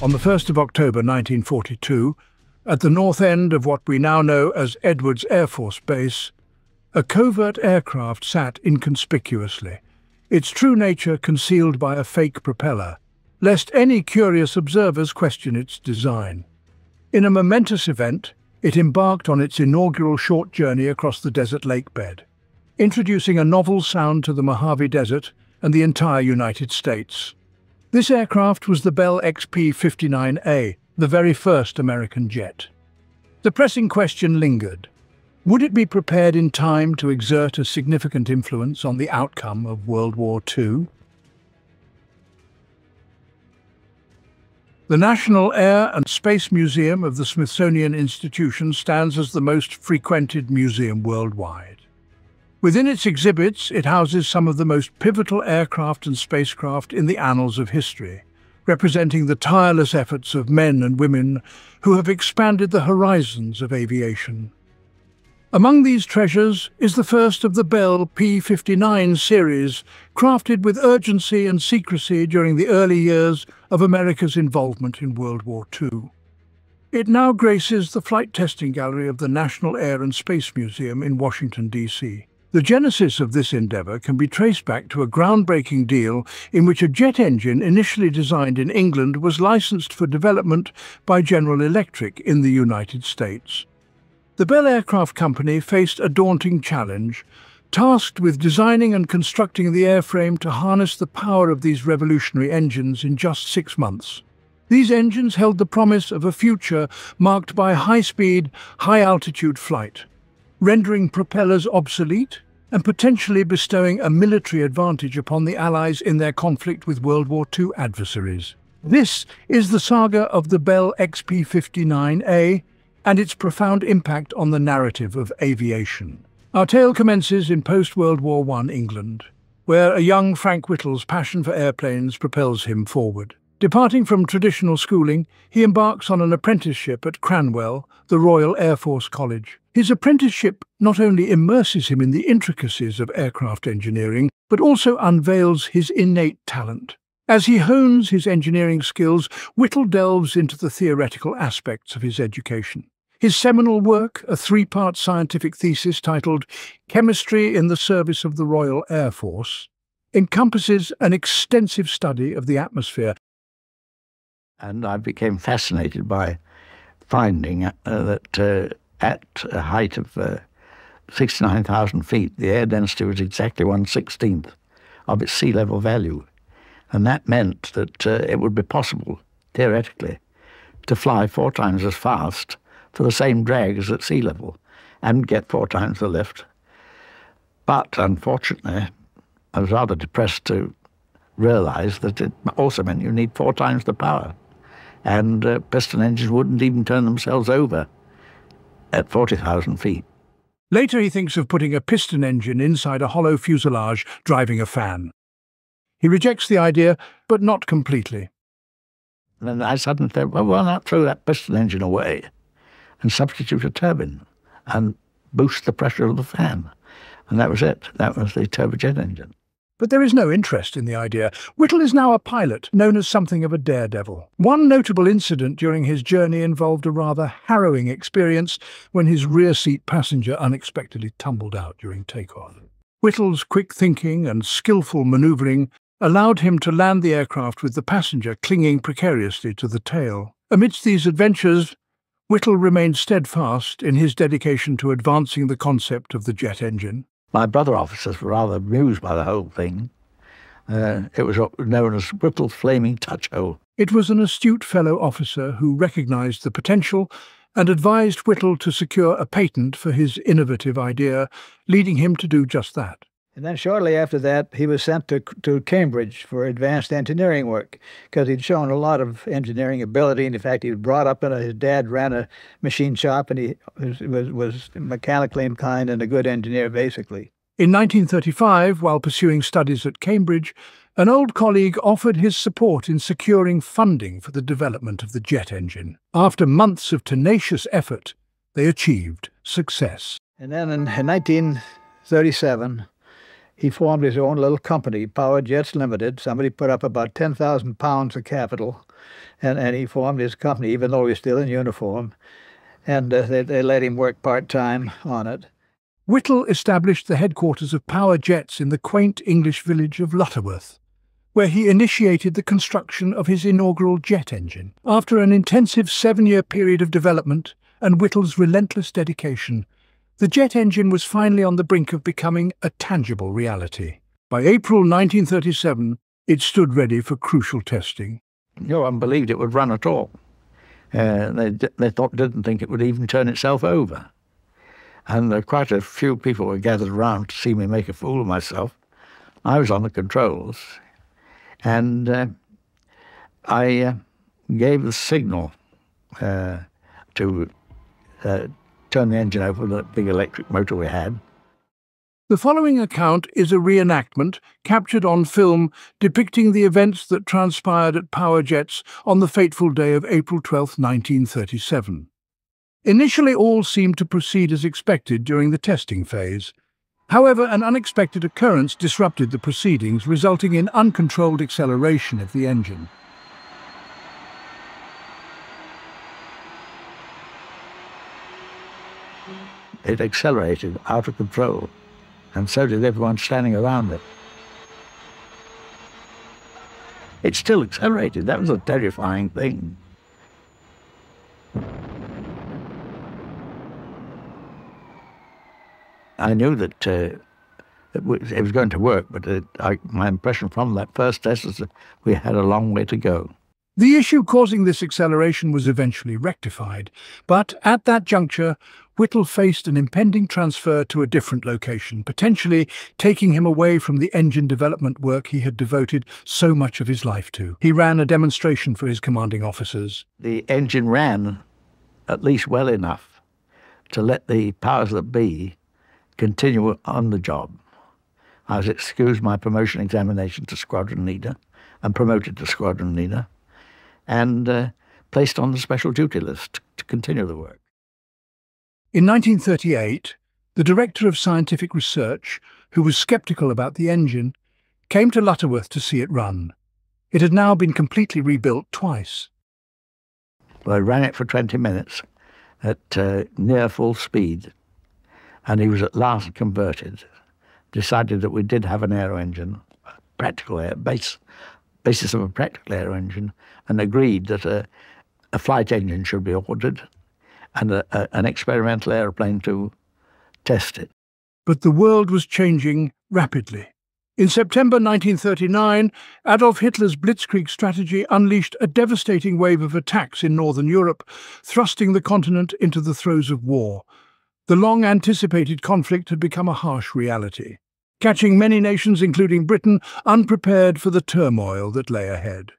On the 1st of October 1942, at the north end of what we now know as Edwards Air Force Base, a covert aircraft sat inconspicuously, its true nature concealed by a fake propeller, lest any curious observers question its design. In a momentous event, it embarked on its inaugural short journey across the desert lake bed, introducing a novel sound to the Mojave Desert and the entire United States. This aircraft was the Bell XP-59A, the very first American jet. The pressing question lingered. Would it be prepared in time to exert a significant influence on the outcome of World War II? The National Air and Space Museum of the Smithsonian Institution stands as the most frequented museum worldwide. Within its exhibits, it houses some of the most pivotal aircraft and spacecraft in the annals of history, representing the tireless efforts of men and women who have expanded the horizons of aviation. Among these treasures is the first of the Bell P-59 series, crafted with urgency and secrecy during the early years of America's involvement in World War II. It now graces the flight testing gallery of the National Air and Space Museum in Washington, D.C. The genesis of this endeavour can be traced back to a groundbreaking deal in which a jet engine initially designed in England was licensed for development by General Electric in the United States. The Bell Aircraft Company faced a daunting challenge, tasked with designing and constructing the airframe to harness the power of these revolutionary engines in just 6 months. These engines held the promise of a future marked by high-speed, high-altitude flight, rendering propellers obsolete and potentially bestowing a military advantage upon the Allies in their conflict with World War II adversaries. This is the saga of the Bell XP-59A and its profound impact on the narrative of aviation. Our tale commences in post-World War I England, where a young Frank Whittle's passion for airplanes propels him forward. Departing from traditional schooling, he embarks on an apprenticeship at Cranwell, the Royal Air Force College. His apprenticeship not only immerses him in the intricacies of aircraft engineering, but also unveils his innate talent. As he hones his engineering skills, Whittle delves into the theoretical aspects of his education. His seminal work, a 3-part scientific thesis titled Chemistry in the Service of the Royal Air Force, encompasses an extensive study of the atmosphere. And I became fascinated by finding that at a height of 69,000 feet, the air density was exactly 1/16 of its sea level value. And that meant that it would be possible, theoretically, to fly 4 times as fast for the same drag as at sea level and get 4 times the lift. But unfortunately, I was rather depressed to realize that it also meant you need 4 times the power. And piston engines wouldn't even turn themselves over at 40,000 feet. Later he thinks of putting a piston engine inside a hollow fuselage driving a fan. He rejects the idea, but not completely. And then I suddenly thought, well, why not throw that piston engine away and substitute a turbine and boost the pressure of the fan? And that was it. That was the turbojet engine. But there is no interest in the idea. Whittle is now a pilot, known as something of a daredevil. One notable incident during his journey involved a rather harrowing experience when his rear seat passenger unexpectedly tumbled out during takeoff. Whittle's quick thinking and skillful manoeuvring allowed him to land the aircraft with the passenger clinging precariously to the tail. Amidst these adventures, Whittle remained steadfast in his dedication to advancing the concept of the jet engine. My brother officers were rather amused by the whole thing. It was known as Whittle's Flaming Touch Hole. It was an astute fellow officer who recognized the potential and advised Whittle to secure a patent for his innovative idea, leading him to do just that. And then shortly after that, he was sent to Cambridge for advanced engineering work because he'd shown a lot of engineering ability. And in fact, he was brought up his dad ran a machine shop, and he was mechanically inclined and a good engineer, basically. In 1935, while pursuing studies at Cambridge, an old colleague offered his support in securing funding for the development of the jet engine. After months of tenacious effort, they achieved success. And then in 1937, he formed his own little company, Power Jets Limited. Somebody put up about 10,000 pounds of capital, and he formed his company, even though he was still in uniform, and they let him work part-time on it. Whittle established the headquarters of Power Jets in the quaint English village of Lutterworth, where he initiated the construction of his inaugural jet engine. After an intensive 7-year period of development and Whittle's relentless dedication, the jet engine was finally on the brink of becoming a tangible reality. By April 1937, it stood ready for crucial testing. No one believed it would run at all. They didn't think it would even turn itself over. And quite a few people were gathered around to see me make a fool of myself. I was on the controls, and I gave the signal to turn the engine over with the big electric motor we had. The following account is a reenactment captured on film depicting the events that transpired at Power Jets on the fateful day of April 12, 1937. Initially, all seemed to proceed as expected during the testing phase. However, an unexpected occurrence disrupted the proceedings, resulting in uncontrolled acceleration of the engine. It accelerated out of control, and so did everyone standing around it. It still accelerated. That was a terrifying thing. I knew that it was going to work, but my impression from that first test is that we had a long way to go. The issue causing this acceleration was eventually rectified, but at that juncture, Whittle faced an impending transfer to a different location, potentially taking him away from the engine development work he had devoted so much of his life to. He ran a demonstration for his commanding officers. The engine ran at least well enough to let the powers that be continue on the job. I was excused my promotion examination to squadron leader and promoted to squadron leader, and placed on the special duty list to continue the work. In 1938, the director of scientific research, who was sceptical about the engine, came to Lutterworth to see it run. It had now been completely rebuilt twice. Well, I ran it for 20 minutes at near full speed, and he was at last converted, decided that we did have an aero engine, practical air, basis of a practical aero engine, and agreed that a flight engine should be ordered and an experimental aeroplane to test it. But the world was changing rapidly. In September 1939, Adolf Hitler's blitzkrieg strategy unleashed a devastating wave of attacks in northern Europe, thrusting the continent into the throes of war. The long-anticipated conflict had become a harsh reality, catching many nations, including Britain, unprepared for the turmoil that lay ahead.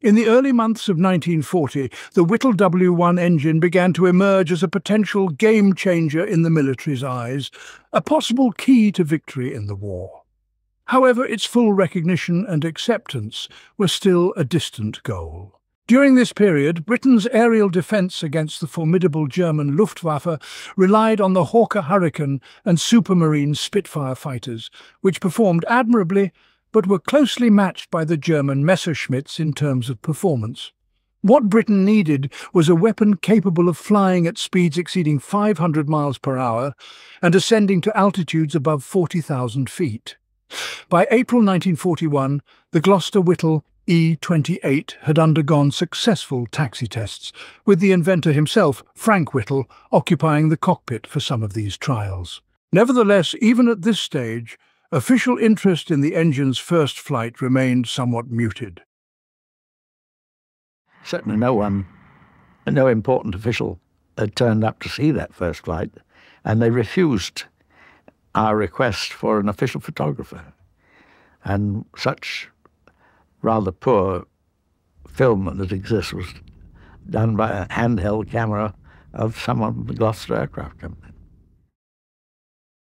In the early months of 1940, the Whittle W1 engine began to emerge as a potential game-changer in the military's eyes, a possible key to victory in the war. However, its full recognition and acceptance were still a distant goal. During this period, Britain's aerial defence against the formidable German Luftwaffe relied on the Hawker Hurricane and Supermarine Spitfire fighters, which performed admirably but were closely matched by the German Messerschmitts in terms of performance. What Britain needed was a weapon capable of flying at speeds exceeding 500 miles per hour and ascending to altitudes above 40,000 feet. By April 1941, the Gloucester-Whittle E-28 had undergone successful taxi tests, with the inventor himself, Frank Whittle, occupying the cockpit for some of these trials. Nevertheless, even at this stage, official interest in the engine's first flight remained somewhat muted. Certainly no important official had turned up to see that first flight, and they refused our request for an official photographer. And such rather poor film that exists was done by a handheld camera of someone from the Gloucester Aircraft Company.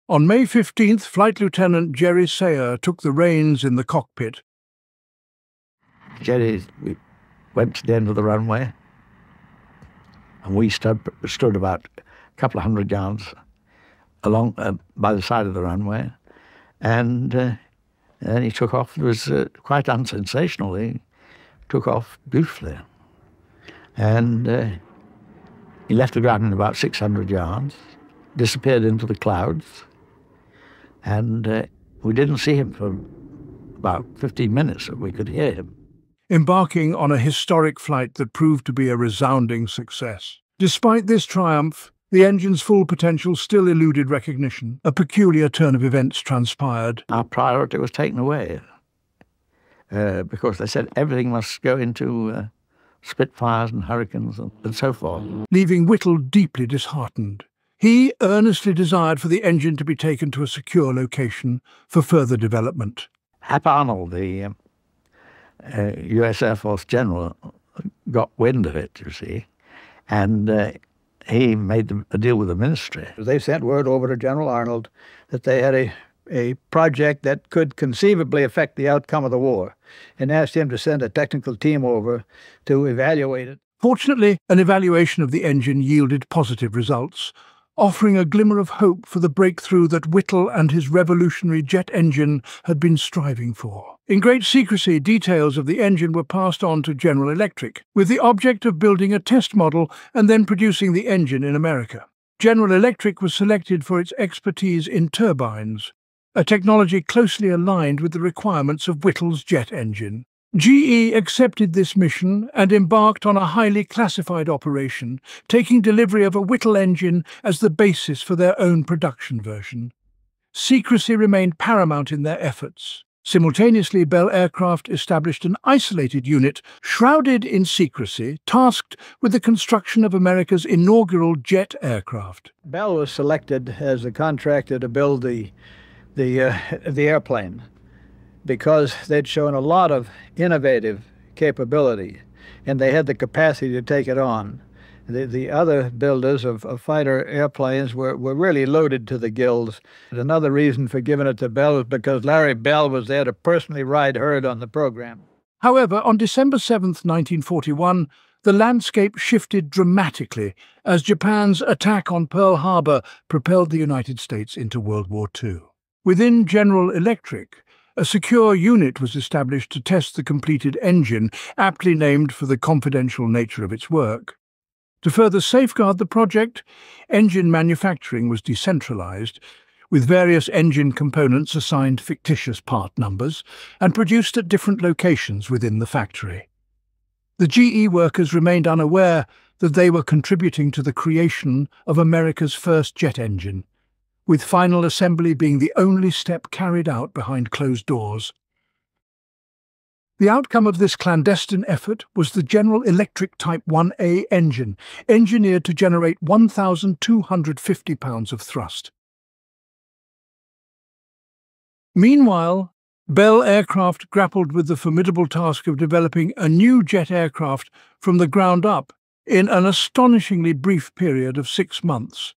On May 15th, Flight Lieutenant Jerry Sayer took the reins in the cockpit. We went to the end of the runway, and we stood about a couple of hundred yards along by the side of the runway, and then he took off. It was quite unsensational. He took off beautifully. And he left the ground in about 600 yards, disappeared into the clouds, and we didn't see him for about 15 minutes, but we could hear him. Embarking on a historic flight that proved to be a resounding success. Despite this triumph, the engine's full potential still eluded recognition. A peculiar turn of events transpired. Our priority was taken away because they said everything must go into Spitfires and Hurricanes and so forth. Leaving Whittle deeply disheartened. He earnestly desired for the engine to be taken to a secure location for further development. Hap Arnold, the US Air Force general, got wind of it, you see, and he made a deal with the ministry. They sent word over to General Arnold that they had a project that could conceivably affect the outcome of the war, and asked him to send a technical team over to evaluate it. Fortunately, an evaluation of the engine yielded positive results, offering a glimmer of hope for the breakthrough that Whittle and his revolutionary jet engine had been striving for. In great secrecy, details of the engine were passed on to General Electric, with the object of building a test model and then producing the engine in America. General Electric was selected for its expertise in turbines, a technology closely aligned with the requirements of Whittle's jet engine. GE accepted this mission and embarked on a highly classified operation, taking delivery of a Whittle engine as the basis for their own production version. Secrecy remained paramount in their efforts. Simultaneously, Bell Aircraft established an isolated unit, shrouded in secrecy, tasked with the construction of America's inaugural jet aircraft. Bell was selected as the contractor to build the airplane, because they'd shown a lot of innovative capability, and they had the capacity to take it on. The other builders of fighter airplanes were really loaded to the gills. Another reason for giving it to Bell was because Larry Bell was there to personally ride herd on the program. However, on December 7, 1941, the landscape shifted dramatically as Japan's attack on Pearl Harbor propelled the United States into World War II. Within General Electric, a secure unit was established to test the completed engine, aptly named for the confidential nature of its work. To further safeguard the project, engine manufacturing was decentralized, with various engine components assigned fictitious part numbers and produced at different locations within the factory. The GE workers remained unaware that they were contributing to the creation of America's first jet engine, with final assembly being the only step carried out behind closed doors. The outcome of this clandestine effort was the General Electric Type 1A engine, engineered to generate 1,250 pounds of thrust. Meanwhile, Bell Aircraft grappled with the formidable task of developing a new jet aircraft from the ground up in an astonishingly brief period of 6 months.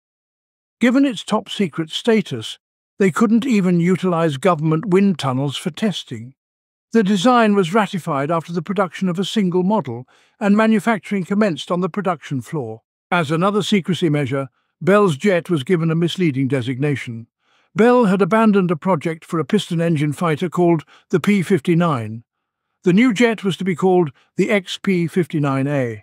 Given its top-secret status, they couldn't even utilize government wind tunnels for testing. The design was ratified after the production of a single model, and manufacturing commenced on the production floor. As another secrecy measure, Bell's jet was given a misleading designation. Bell had abandoned a project for a piston-engine fighter called the P-59. The new jet was to be called the XP-59A.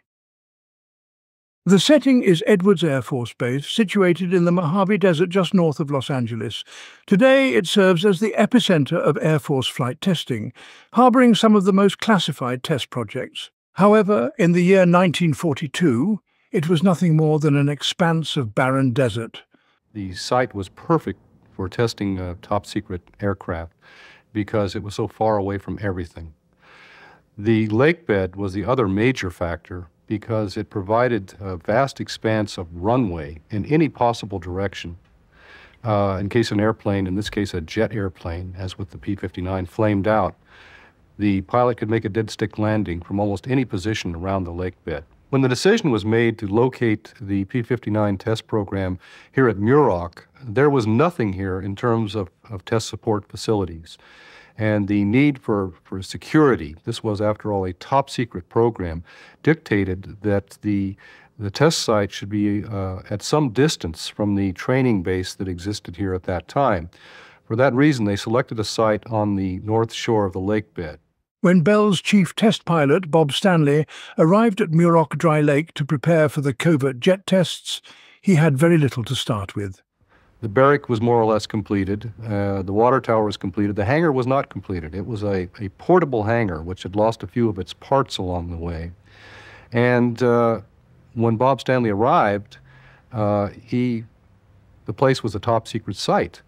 The setting is Edwards Air Force Base, situated in the Mojave Desert just north of Los Angeles. Today it serves as the epicenter of Air Force flight testing, harboring some of the most classified test projects. However, in the year 1942, it was nothing more than an expanse of barren desert. The site was perfect for testing a top-secret aircraft because it was so far away from everything. The lake bed was the other major factor, because it provided a vast expanse of runway in any possible direction. In case an airplane, in this case a jet airplane, as with the P-59, flamed out, the pilot could make a dead-stick landing from almost any position around the lake bed. When the decision was made to locate the P-59 test program here at Muroc, there was nothing here in terms of test support facilities. And the need for security, this was, after all, a top-secret program, dictated that the test site should be at some distance from the training base that existed here at that time. For that reason, they selected a site on the north shore of the lake bed. When Bell's chief test pilot, Bob Stanley, arrived at Muroc Dry Lake to prepare for the covert jet tests, he had very little to start with. The barrack was more or less completed. The water tower was completed. The hangar was not completed. It was a portable hangar which had lost a few of its parts along the way. And when Bob Stanley arrived, the place was a top-secret site.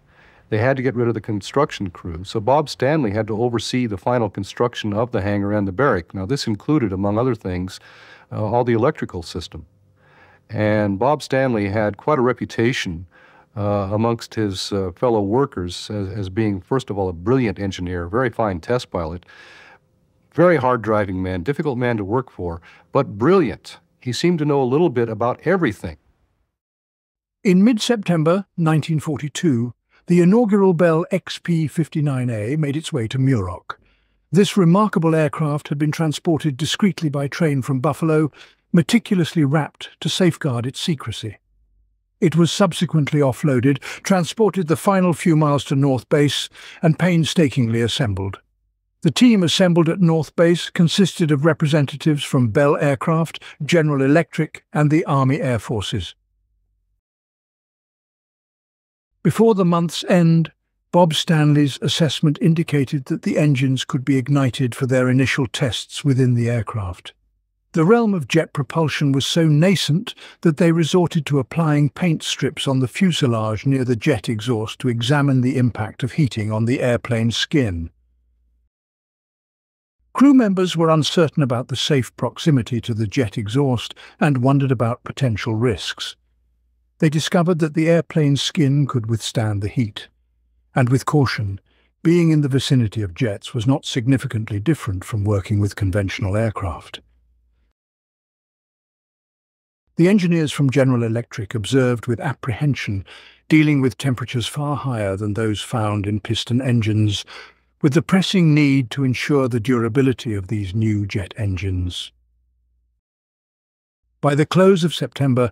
They had to get rid of the construction crew. So Bob Stanley had to oversee the final construction of the hangar and the barrack. Now, this included, among other things, all the electrical system. And Bob Stanley had quite a reputation amongst his fellow workers as being, first of all, a brilliant engineer, very fine test pilot, very hard-driving man, difficult man to work for, but brilliant. He seemed to know a little bit about everything. In mid-September 1942, the inaugural Bell XP-59A made its way to Muroc. This remarkable aircraft had been transported discreetly by train from Buffalo, meticulously wrapped to safeguard its secrecy. It was subsequently offloaded, transported the final few miles to North Base, and painstakingly assembled. The team assembled at North Base consisted of representatives from Bell Aircraft, General Electric, and the Army Air Forces. Before the month's end, Bob Stanley's assessment indicated that the engines could be ignited for their initial tests within the aircraft. The realm of jet propulsion was so nascent that they resorted to applying paint strips on the fuselage near the jet exhaust to examine the impact of heating on the airplane's skin. Crew members were uncertain about the safe proximity to the jet exhaust and wondered about potential risks. They discovered that the airplane's skin could withstand the heat, and with caution, being in the vicinity of jets was not significantly different from working with conventional aircraft. The engineers from General Electric observed with apprehension, dealing with temperatures far higher than those found in piston engines, with the pressing need to ensure the durability of these new jet engines. By the close of September,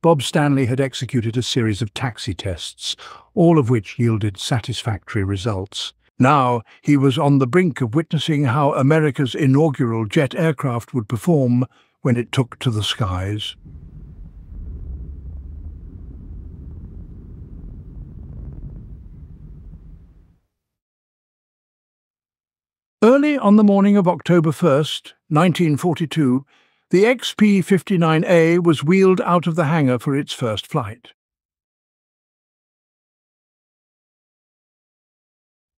Bob Stanley had executed a series of taxi tests, all of which yielded satisfactory results. Now he was on the brink of witnessing how America's inaugural jet aircraft would perform when it took to the skies. Early on the morning of October 1st, 1942, the XP-59A was wheeled out of the hangar for its first flight.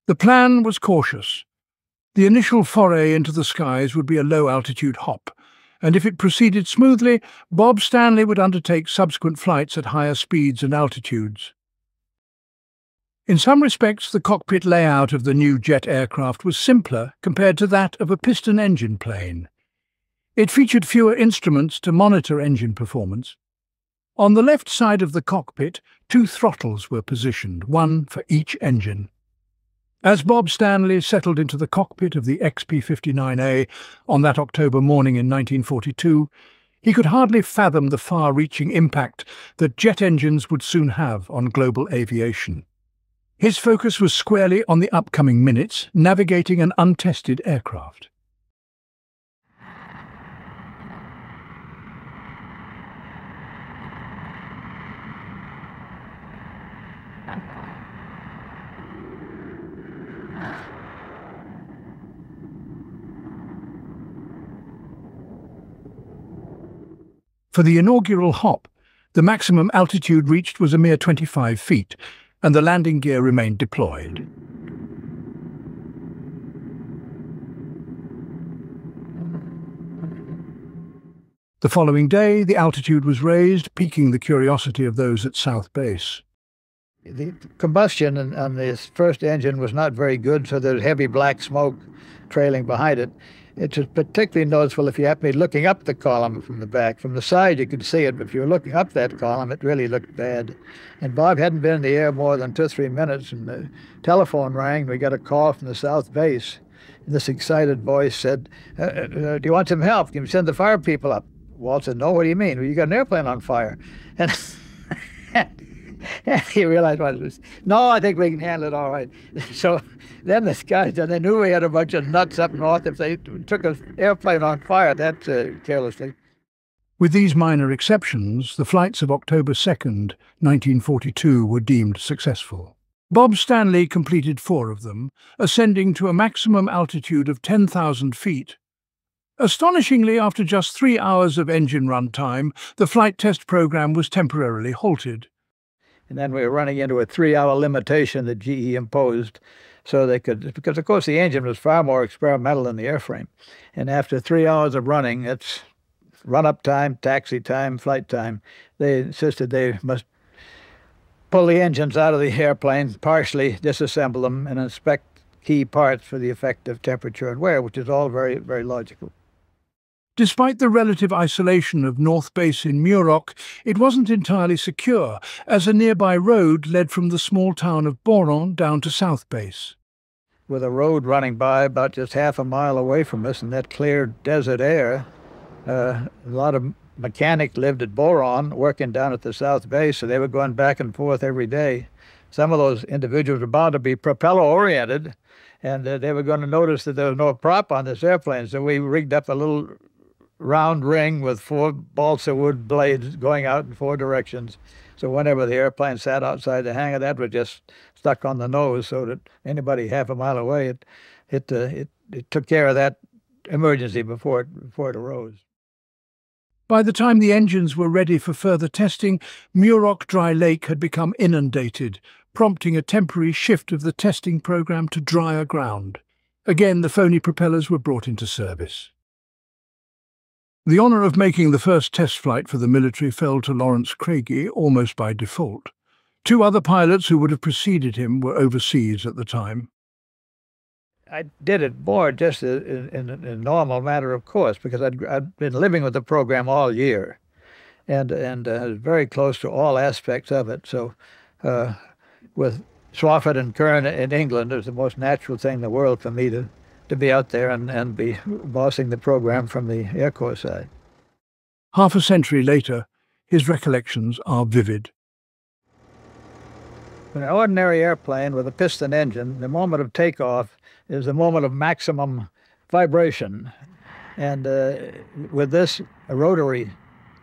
The plan was cautious. The initial foray into the skies would be a low-altitude hop, and if it proceeded smoothly, Bob Stanley would undertake subsequent flights at higher speeds and altitudes. In some respects, the cockpit layout of the new jet aircraft was simpler compared to that of a piston engine plane. It featured fewer instruments to monitor engine performance. On the left side of the cockpit, 2 throttles were positioned, one for each engine. As Bob Stanley settled into the cockpit of the XP-59A on that October morning in 1942, he could hardly fathom the far-reaching impact that jet engines would soon have on global aviation. His focus was squarely on the upcoming minutes, navigating an untested aircraft. For the inaugural hop, the maximum altitude reached was a mere 25 feet, and the landing gear remained deployed. The following day, the altitude was raised, piquing the curiosity of those at South Base. The combustion on this first engine was not very good, so there's heavy black smoke trailing behind it. It's particularly noticeable if you happen to be looking up the column from the back. From the side, you could see it, but if you were looking up that column, it really looked bad. And Bob hadn't been in the air more than 2 or 3 minutes, and the telephone rang. We got a call from the South Base. And this excited voice said, do you want some help? Can you send the fire people up? Walt said, no, what do you mean? Well, you got an airplane on fire. And And he realized what it was. No, I think we can handle it all right. So then the guys, and they knew we had a bunch of nuts up north if they took an airplane on fire that carelessly. With these minor exceptions, the flights of October 2nd, 1942 were deemed successful. Bob Stanley completed 4 of them, ascending to a maximum altitude of 10,000 feet. Astonishingly, after just 3 hours of engine run time, the flight test program was temporarily halted. And then we were running into a 3-hour limitation that GE imposed so they could, because of course the engine was far more experimental than the airframe. And after 3 hours of running, it's run-up time, taxi time, flight time. They insisted they must pull the engines out of the airplane, partially disassemble them, and inspect key parts for the effect of temperature and wear, which is all very, very logical. Despite the relative isolation of North Base in Muroc, it wasn't entirely secure, as a nearby road led from the small town of Boron down to South Base. With a road running by about just half a mile away from us in that clear desert air, a lot of mechanics lived at Boron, working down at the South Base, so they were going back and forth every day. Some of those individuals were bound to be propeller-oriented, and they were going to notice that there was no prop on this airplane, so we rigged up a little round ring with 4 balsa wood blades going out in 4 directions. So whenever the airplane sat outside the hangar, that was just stuck on the nose, so that anybody half a mile away, it took care of that emergency before it arose. By the time the engines were ready for further testing, Muroc Dry Lake had become inundated, prompting a temporary shift of the testing program to drier ground. Again, the phony propellers were brought into service. The honor of making the first test flight for the military fell to Lawrence Craigie almost by default. 2 other pilots who would have preceded him were overseas at the time. I did it more just in a normal matter of course, because I'd been living with the program all year, and was very close to all aspects of it. So with Swafford and Kern in England, it was the most natural thing in the world for me to be out there and be bossing the program from the Air Corps side. Half a century later, his recollections are vivid. In an ordinary airplane with a piston engine, the moment of takeoff is the moment of maximum vibration. And with this rotary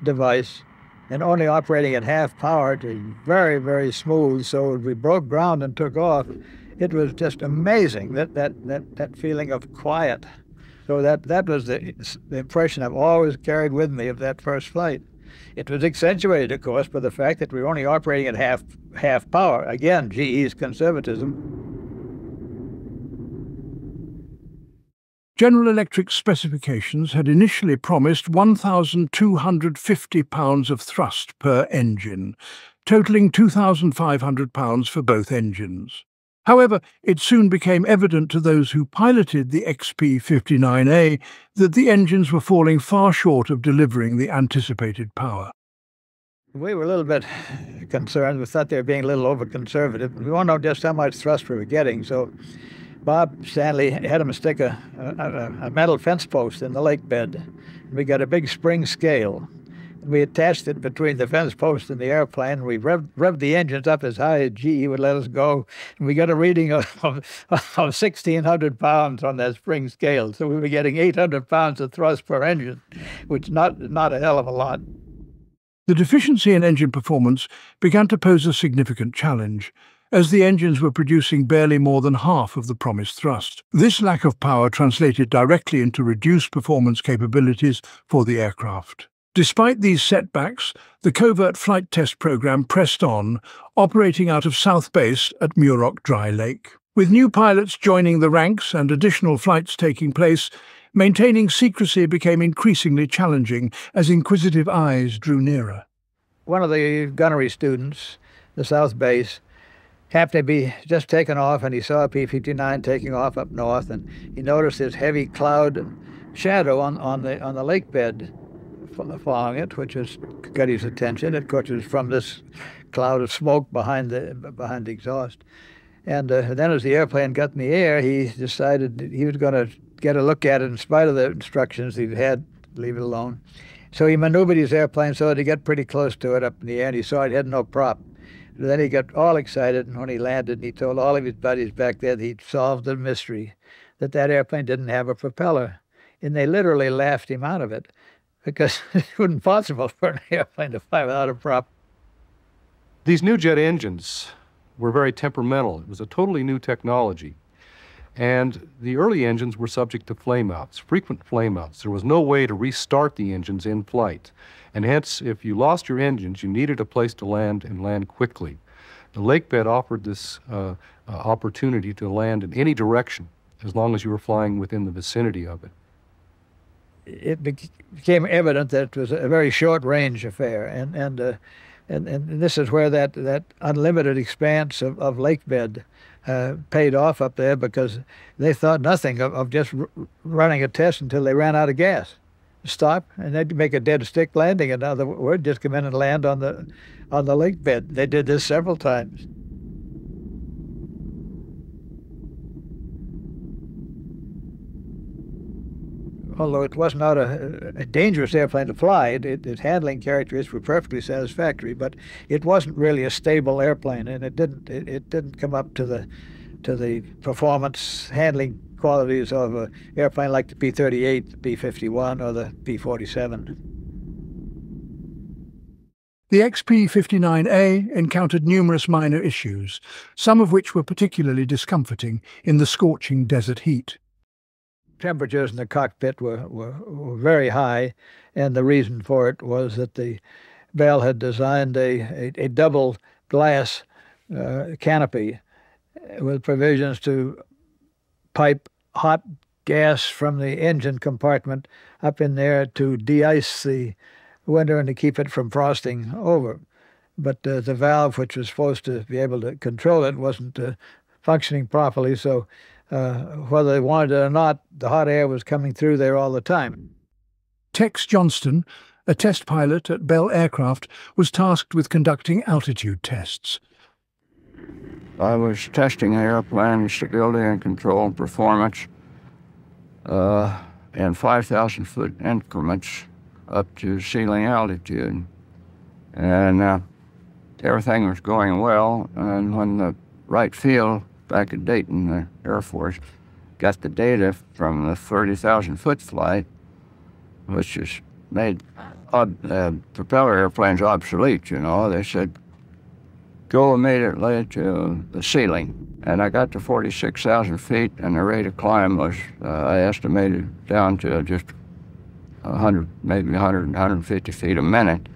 device, and only operating at half power, it was very, very smooth. So when we broke ground and took off, it was just amazing, that feeling of quiet. So that was the impression I've always carried with me of that first flight. It was accentuated, of course, by the fact that we were only operating at half power. Again, GE's conservatism. General Electric's specifications had initially promised 1,250 pounds of thrust per engine, totaling 2,500 pounds for both engines. However, it soon became evident to those who piloted the XP-59A that the engines were falling far short of delivering the anticipated power. We were a little bit concerned. We thought they were being a little over-conservative. We wanted to know just how much thrust we were getting, so Bob Stanley had him stick a metal fence post in the lake bed. We got a big spring scale. We attached it between the fence post and the airplane. We revved the engines up as high as GE would let us go. And we got a reading of 1,600 pounds on that spring scale. So we were getting 800 pounds of thrust per engine, which is not a hell of a lot. The deficiency in engine performance began to pose a significant challenge, as the engines were producing barely more than half of the promised thrust. This lack of power translated directly into reduced performance capabilities for the aircraft. Despite these setbacks, the covert flight test program pressed on, operating out of South Base at Muroc Dry Lake. With new pilots joining the ranks and additional flights taking place, maintaining secrecy became increasingly challenging as inquisitive eyes drew nearer. One of the gunnery students, the South Base, happened to be just taken off, and he saw a P-59 taking off up north, and he noticed this heavy cloud shadow on the lake bed following it, which got his attention. Of course, it was from this cloud of smoke behind the exhaust. And then as the airplane got in the air, he decided he was going to get a look at it in spite of the instructions he'd had, leave it alone. So he maneuvered his airplane so that he got pretty close to it up in the air, and he saw it had no prop. Then he got all excited, and when he landed, he told all of his buddies back there that he'd solved the mystery, that that airplane didn't have a propeller. And they literally laughed him out of it, because it wasn't possible for an airplane to fly without a prop. These new jet engines were very temperamental. It was a totally new technology. And the early engines were subject to flameouts, frequent flameouts. There was no way to restart the engines in flight. And hence, if you lost your engines, you needed a place to land and land quickly. The lake bed offered this opportunity to land in any direction, as long as you were flying within the vicinity of it. It became evident that it was a very short-range affair, and this is where that unlimited expanse of lake bed paid off up there, because they thought nothing of just running a test until they ran out of gas. Stop, and they'd make a dead stick landing. In other words, just come in and land on the lake bed. They did this several times. Although it was not a dangerous airplane to fly, its handling characteristics were perfectly satisfactory, but it wasn't really a stable airplane, and it didn't come up to the performance handling qualities of an airplane like the P-38, the P-51, or the P-47. The XP-59A encountered numerous minor issues, some of which were particularly discomforting in the scorching desert heat. Temperatures in the cockpit were very high, and the reason for it was that the Bell had designed a double glass canopy with provisions to pipe hot gas from the engine compartment up in there to de-ice the window and to keep it from frosting over. But the valve, which was supposed to be able to control it, wasn't functioning properly, so whether they wanted it or not, the hot air was coming through there all the time. Tex Johnston, a test pilot at Bell Aircraft, was tasked with conducting altitude tests. I was testing the airplane stability and control performance in 5,000-foot increments up to ceiling altitude. And everything was going well. And when the Wright Field back at Dayton, the Air Force, got the data from the 30,000-foot flight, which has made propeller airplanes obsolete, you know, they said, go immediately to the ceiling. And I got to 46,000 feet, and the rate of climb was, I estimated, down to just 100, maybe 100, 150 feet a minute.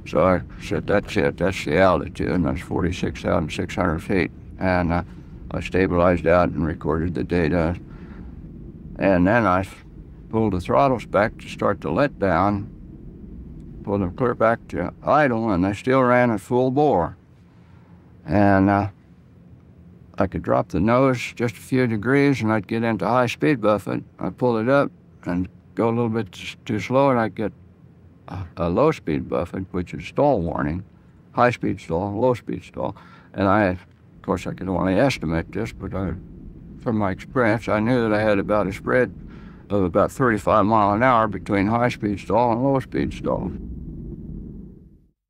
So I said, that's it, that's the altitude, and that's 46,600 feet. And I stabilized out and recorded the data. And then I pulled the throttles back to start the let down, pulled them clear back to idle, and they still ran at full bore. And I could drop the nose just a few degrees, and I'd get into high-speed buffet. I'd pull it up and go a little bit too slow, and I'd get a low-speed buffet, which is stall warning, high-speed stall, low-speed stall. And of course, I could only estimate this, but from my experience, I knew that I had about a spread of about 35 miles an hour between high-speed stall and low-speed stall.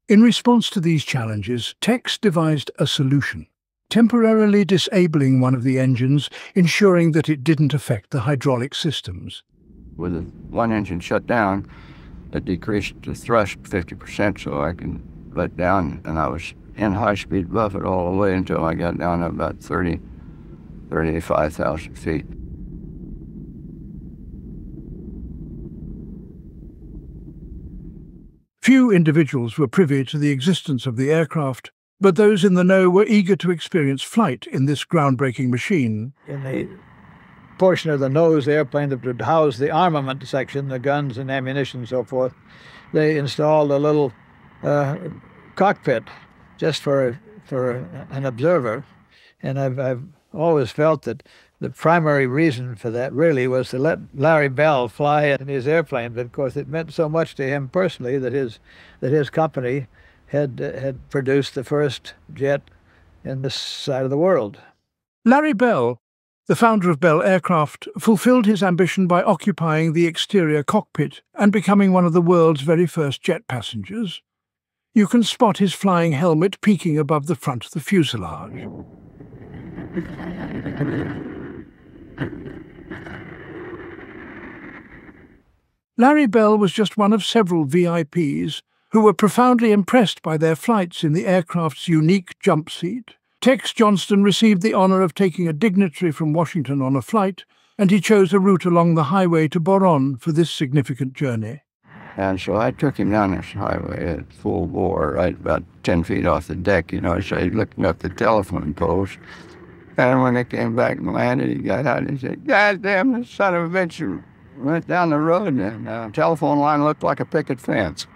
In response to these challenges, Tex devised a solution, temporarily disabling one of the engines, ensuring that it didn't affect the hydraulic systems. With the one engine shut down, it decreased the thrust 50% so I can let down, and I was in high-speed buffet all the way until I got down to about 35,000 feet. Few individuals were privy to the existence of the aircraft, but those in the know were eager to experience flight in this groundbreaking machine. In the portion of the nose airplane that would house the armament section, the guns and ammunition and so forth, they installed a little cockpit just for an observer. And I've always felt that the primary reason for that really was to let Larry Bell fly in his airplane. But of course, it meant so much to him personally that his company had produced the first jet in this side of the world. Larry Bell, the founder of Bell Aircraft, fulfilled his ambition by occupying the exterior cockpit and becoming one of the world's very first jet passengers. You can spot his flying helmet peeking above the front of the fuselage. Larry Bell was just one of several VIPs who were profoundly impressed by their flights in the aircraft's unique jump seat. Tex Johnston received the honor of taking a dignitary from Washington on a flight, and he chose a route along the highway to Boron for this significant journey. And so I took him down this highway at full bore, right about 10 feet off the deck, so he looking up the telephone post. And when they came back and landed, he got out and he said, "God damn, this son of a bitch went down the road and the telephone line looked like a picket fence."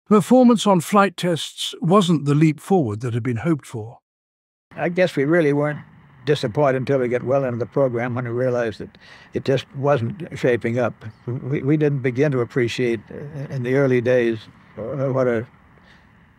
Performance on flight tests wasn't the leap forward that had been hoped for. I guess we really weren't disappointed until we got well into the program when we realized that it just wasn't shaping up. We didn't begin to appreciate in the early days what a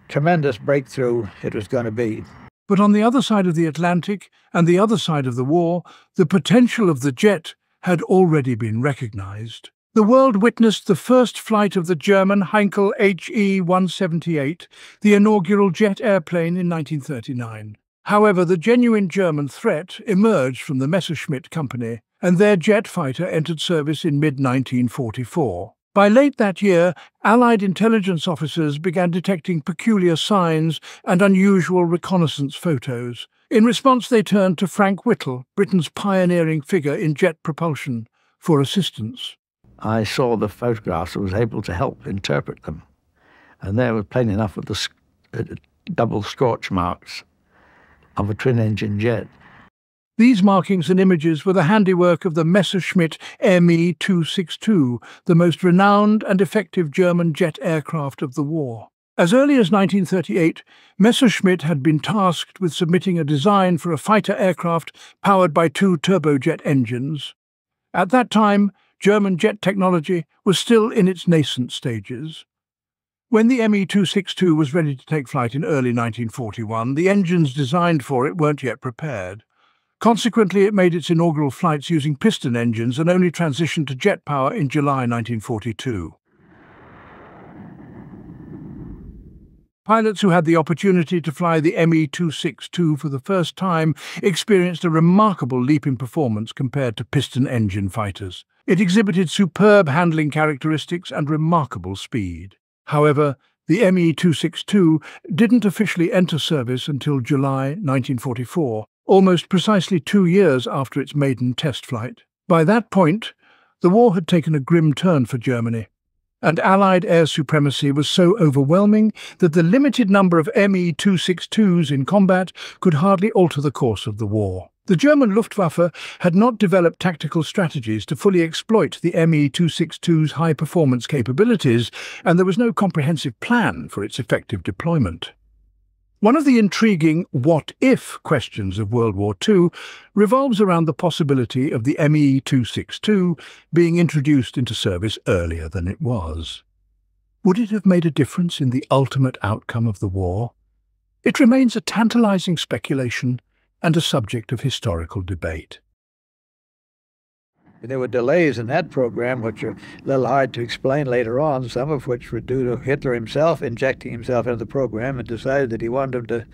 tremendous breakthrough it was going to be. But on the other side of the Atlantic and the other side of the war, the potential of the jet had already been recognized. The world witnessed the first flight of the German Heinkel HE-178, the inaugural jet airplane in 1939. However, the genuine German threat emerged from the Messerschmitt Company, and their jet fighter entered service in mid-1944. By late that year, Allied intelligence officers began detecting peculiar signs and unusual reconnaissance photos. In response, they turned to Frank Whittle, Britain's pioneering figure in jet propulsion, for assistance. I saw the photographs and was able to help interpret them. And there were plain enough of the double scorch marks of a twin-engine jet. These markings and images were the handiwork of the Messerschmitt Me-262, the most renowned and effective German jet aircraft of the war. As early as 1938, Messerschmitt had been tasked with submitting a design for a fighter aircraft powered by 2 turbojet engines. At that time, German jet technology was still in its nascent stages. When the Me-262 was ready to take flight in early 1941, the engines designed for it weren't yet prepared. Consequently, it made its inaugural flights using piston engines and only transitioned to jet power in July 1942. Pilots who had the opportunity to fly the Me-262 for the first time experienced a remarkable leap in performance compared to piston engine fighters. It exhibited superb handling characteristics and remarkable speed. However, the Me-262 didn't officially enter service until July 1944, almost precisely 2 years after its maiden test flight. By that point, the war had taken a grim turn for Germany, and Allied air supremacy was so overwhelming that the limited number of Me-262s in combat could hardly alter the course of the war. The German Luftwaffe had not developed tactical strategies to fully exploit the Me-262's high-performance capabilities, and there was no comprehensive plan for its effective deployment. One of the intriguing what-if questions of World War II revolves around the possibility of the Me-262 being introduced into service earlier than it was. Would it have made a difference in the ultimate outcome of the war? It remains a tantalizing speculation and a subject of historical debate. There were delays in that program, which are a little hard to explain later on, some of which were due to Hitler himself injecting himself into the program and decided that he wanted them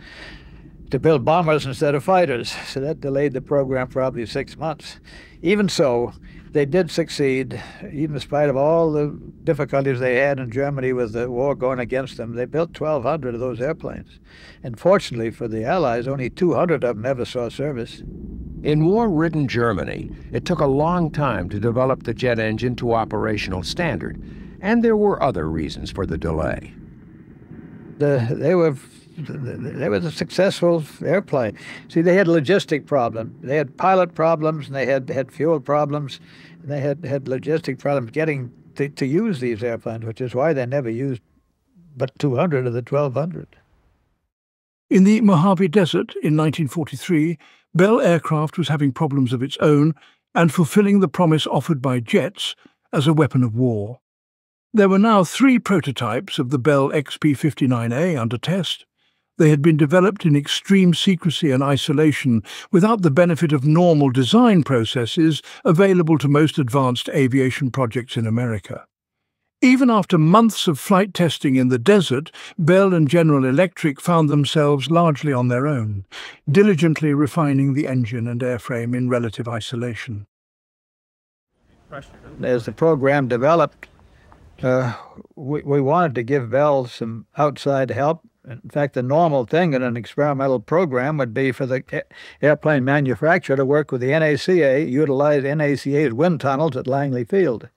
to build bombers instead of fighters. So that delayed the program probably 6 months. Even so, they did succeed, even in spite of all the difficulties they had in Germany with the war going against them. They built 1,200 of those airplanes. And fortunately for the Allies, only 200 of them ever saw service. In war-ridden Germany, it took a long time to develop the jet engine to operational standard, and there were other reasons for the delay. They were a successful airplane. See, they had logistic problems. They had pilot problems, and they had fuel problems, and they had logistic problems getting to use these airplanes, which is why they never used but 200 of the 1,200. In the Mojave Desert in 1943, Bell Aircraft was having problems of its own and fulfilling the promise offered by jets as a weapon of war. There were now 3 prototypes of the Bell XP-59A under test. They had been developed in extreme secrecy and isolation without the benefit of normal design processes available to most advanced aviation projects in America. Even after months of flight testing in the desert, Bell and General Electric found themselves largely on their own, diligently refining the engine and airframe in relative isolation. As the program developed, we wanted to give Bell some outside help. In fact, the normal thing in an experimental program would be for the airplane manufacturer to work with the NACA, utilize NACA's wind tunnels at Langley Field.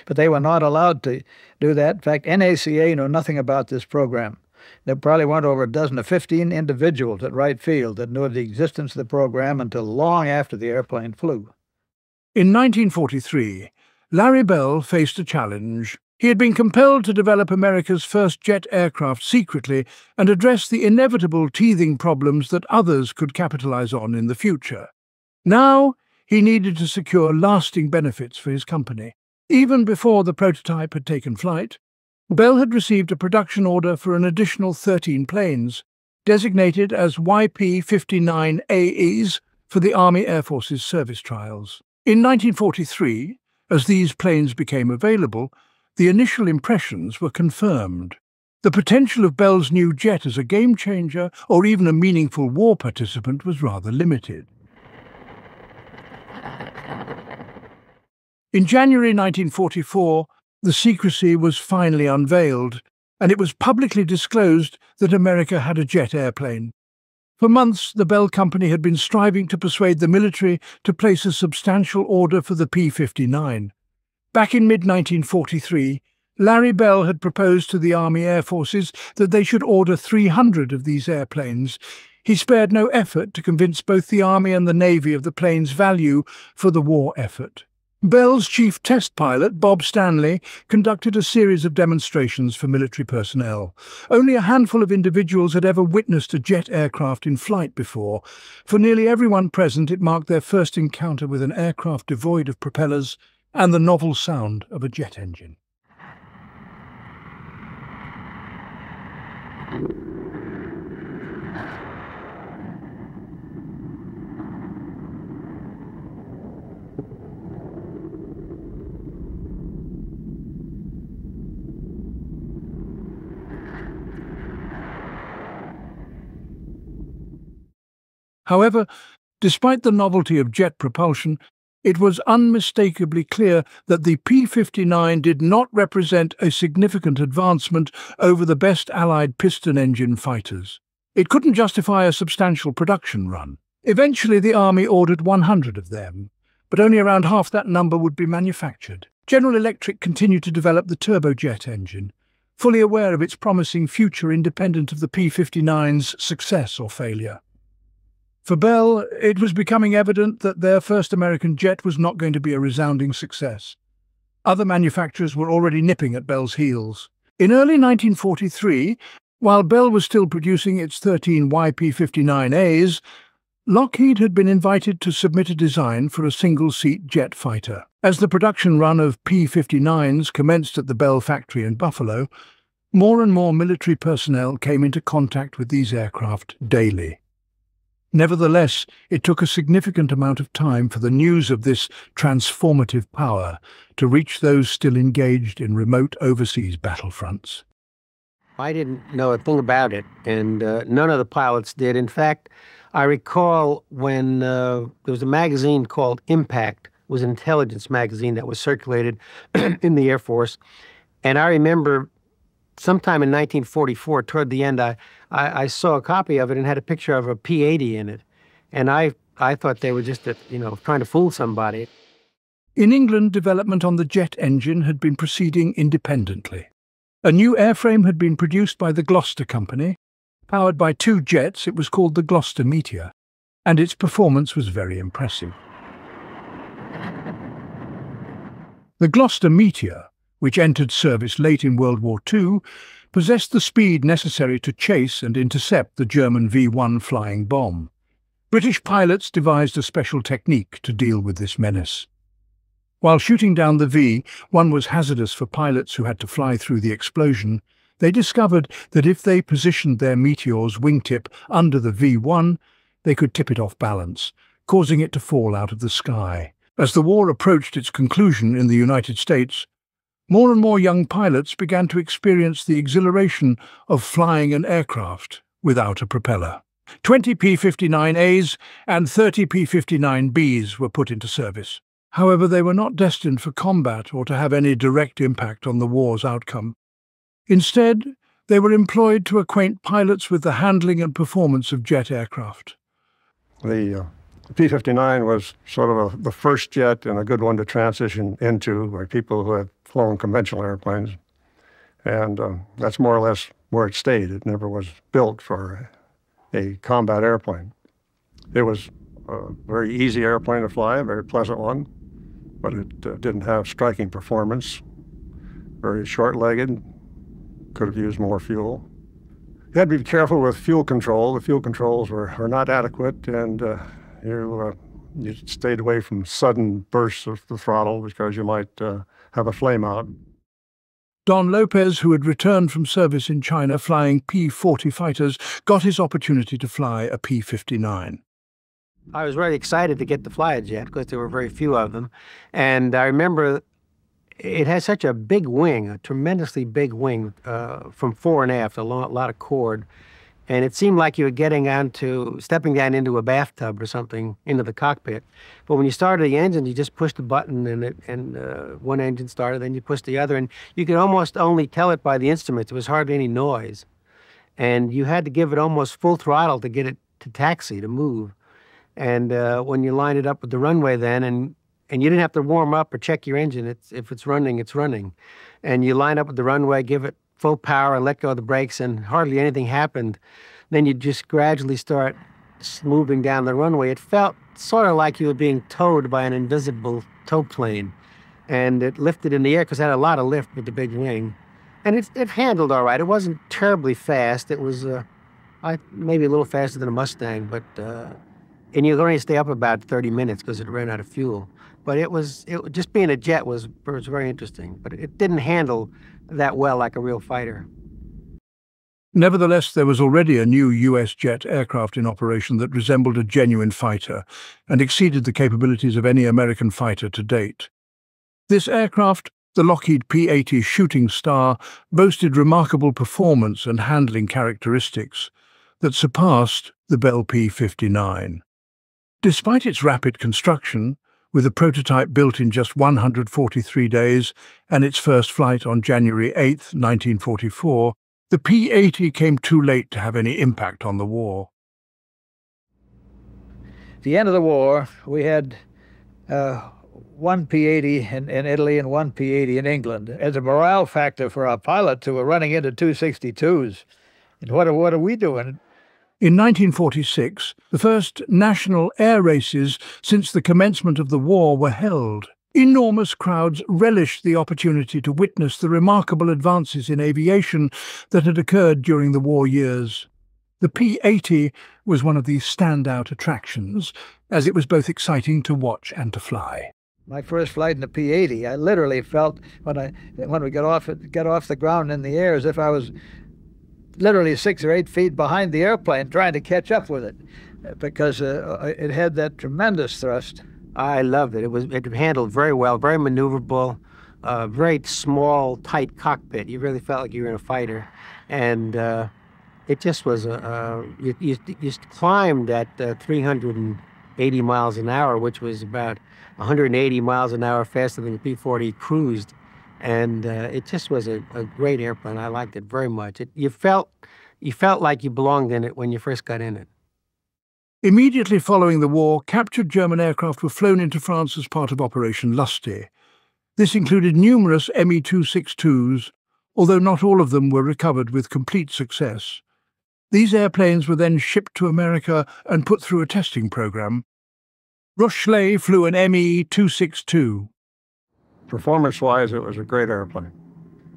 But they were not allowed to do that. In fact, NACA knew nothing about this program. There probably weren't over a dozen or 15 individuals at Wright Field that knew of the existence of the program until long after the airplane flew. In 1943, Larry Bell faced a challenge. He had been compelled to develop America's first jet aircraft secretly and address the inevitable teething problems that others could capitalize on in the future. Now, he needed to secure lasting benefits for his company. Even before the prototype had taken flight, Bell had received a production order for an additional 13 planes, designated as YP-59AEs for the Army Air Force's service trials. In 1943, as these planes became available, the initial impressions were confirmed. The potential of Bell's new jet as a game-changer or even a meaningful war participant was rather limited. In January 1944, the secrecy was finally unveiled, and it was publicly disclosed that America had a jet airplane. For months, the Bell Company had been striving to persuade the military to place a substantial order for the P-59. Back in mid-1943, Larry Bell had proposed to the Army Air Forces that they should order 300 of these airplanes. He spared no effort to convince both the Army and the Navy of the plane's value for the war effort. Bell's chief test pilot, Bob Stanley, conducted a series of demonstrations for military personnel. Only a handful of individuals had ever witnessed a jet aircraft in flight before. For nearly everyone present, it marked their first encounter with an aircraft devoid of propellers and the novel sound of a jet engine. However, despite the novelty of jet propulsion, it was unmistakably clear that the P-59 did not represent a significant advancement over the best Allied piston engine fighters. It couldn't justify a substantial production run. Eventually, the Army ordered 100 of them, but only around half that number would be manufactured. General Electric continued to develop the turbojet engine, fully aware of its promising future independent of the P-59's success or failure. For Bell, it was becoming evident that their first American jet was not going to be a resounding success. Other manufacturers were already nipping at Bell's heels. In early 1943, while Bell was still producing its 13 YP-59As, Lockheed had been invited to submit a design for a single-seat jet fighter. As the production run of P-59s commenced at the Bell factory in Buffalo, more and more military personnel came into contact with these aircraft daily. Nevertheless, it took a significant amount of time for the news of this transformative power to reach those still engaged in remote overseas battlefronts. I didn't know a thing about it, and none of the pilots did. In fact, I recall when there was a magazine called Impact. It was an intelligence magazine that was circulated in the Air Force, and I remember sometime in 1944, toward the end, I saw a copy of it and had a picture of a P-80 in it. And I thought they were just, trying to fool somebody. In England, development on the jet engine had been proceeding independently. A new airframe had been produced by the Gloucester Company. Powered by 2 jets, it was called the Gloucester Meteor, and its performance was very impressive. The Gloucester Meteor, which entered service late in World War II, possessed the speed necessary to chase and intercept the German V-1 flying bomb. British pilots devised a special technique to deal with this menace. While shooting down the V-1 was hazardous for pilots who had to fly through the explosion, they discovered that if they positioned their Meteor's wingtip under the V-1, they could tip it off balance, causing it to fall out of the sky. As the war approached its conclusion in the United States, More and more young pilots began to experience the exhilaration of flying an aircraft without a propeller. 20 P-59As and 30 P-59Bs were put into service. However, they were not destined for combat or to have any direct impact on the war's outcome. Instead, they were employed to acquaint pilots with the handling and performance of jet aircraft. The P-59 was sort of the first jet and a good one to transition into by people who had flown conventional airplanes. And that's more or less where it stayed. It never was built for a combat airplane. It was a very easy airplane to fly, a very pleasant one, but it didn't have striking performance. Very short-legged, could have used more fuel. You had to be careful with fuel control. The fuel controls were not adequate, and you stayed away from sudden bursts of the throttle because you might have a flame out. Don Lopez, who had returned from service in China flying P-40 fighters, got his opportunity to fly a P-59. I was very excited to get to fly a jet because there were very few of them. And I remember it had such a big wing, a tremendously big wing from fore and aft, a lot of chord. And it seemed like you were stepping down into a bathtub or something into the cockpit. But when you started the engine, you just pushed the button and one engine started, then you pushed the other. And you could almost only tell it by the instruments. There was hardly any noise. And you had to give it almost full throttle to get it to taxi, to move. And when you lined it up with the runway then, and you didn't have to warm up or check your engine. If it's running, it's running. And you line up with the runway, give it full power and let go of the brakes, and hardly anything happened. Then you just gradually start moving down the runway. It felt sort of like you were being towed by an invisible tow plane. And it lifted in the air because it had a lot of lift with the big wing. And it handled all right. It wasn't terribly fast. It was maybe a little faster than a Mustang, but and you could only stay up about 30 minutes because it ran out of fuel. But just being a jet was very interesting. But it didn't handle that well like a real fighter. Nevertheless, there was already a new U.S. jet aircraft in operation that resembled a genuine fighter and exceeded the capabilities of any American fighter to date. This aircraft, the Lockheed P-80 Shooting Star, boasted remarkable performance and handling characteristics that surpassed the Bell P-59. Despite its rapid construction, with a prototype built in just 143 days and its first flight on January 8, 1944, the P-80 came too late to have any impact on the war. At the end of the war, we had one P-80 in Italy and one P-80 in England as a morale factor for our pilots who were running into 262s. And what are we doing? In 1946, the first national air races since the commencement of the war were held. Enormous crowds relished the opportunity to witness the remarkable advances in aviation that had occurred during the war years. The P-80 was one of these standout attractions, as it was both exciting to watch and to fly. My first flight in the P-80, I literally felt when we got off the ground in the air as if I was literally 6 or 8 feet behind the airplane trying to catch up with it, because it had that tremendous thrust. I loved it. It handled very well, very maneuverable, very small, tight cockpit. You really felt like you were in a fighter, and it just was you climbed at 380 miles an hour, which was about 180 miles an hour faster than the P-40 cruised. And it just was a great airplane. I liked it very much. You felt like you belonged in it when you first got in it. Immediately following the war, captured German aircraft were flown into France as part of Operation Lusty. This included numerous Me-262s, although not all of them were recovered with complete success. These airplanes were then shipped to America and put through a testing program. Rochelet flew an Me-262. Performance-wise, it was a great airplane.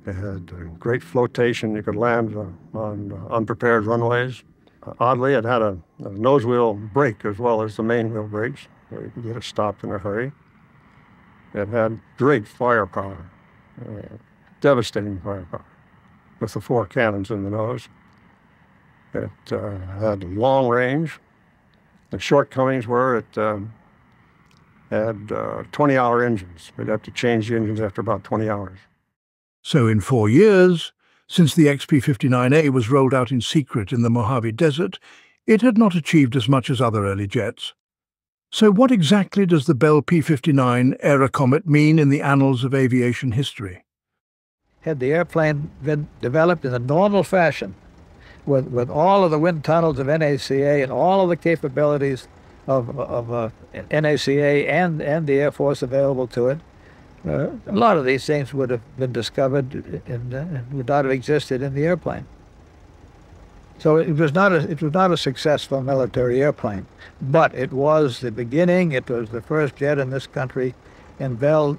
It had great flotation. You could land on unprepared runways. Oddly, it had a nose wheel brake as well as the main wheel brakes, where you could get it stopped in a hurry. It had great firepower, devastating firepower, with the 4 cannons in the nose. It had long range. The shortcomings were it had 20-hour engines. We'd have to change the engines after about 20 hours. So in 4 years, since the XP-59A was rolled out in secret in the Mojave Desert, it had not achieved as much as other early jets. So what exactly does the Bell P-59 Aerocomet mean in the annals of aviation history? Had the airplane been developed in a normal fashion, with all of the wind tunnels of NACA and all of the capabilities of NACA and the Air Force available to it, a lot of these things would have been discovered and would not have existed in the airplane. So it was not a successful military airplane, but it was the beginning. It was the first jet in this country, and Bell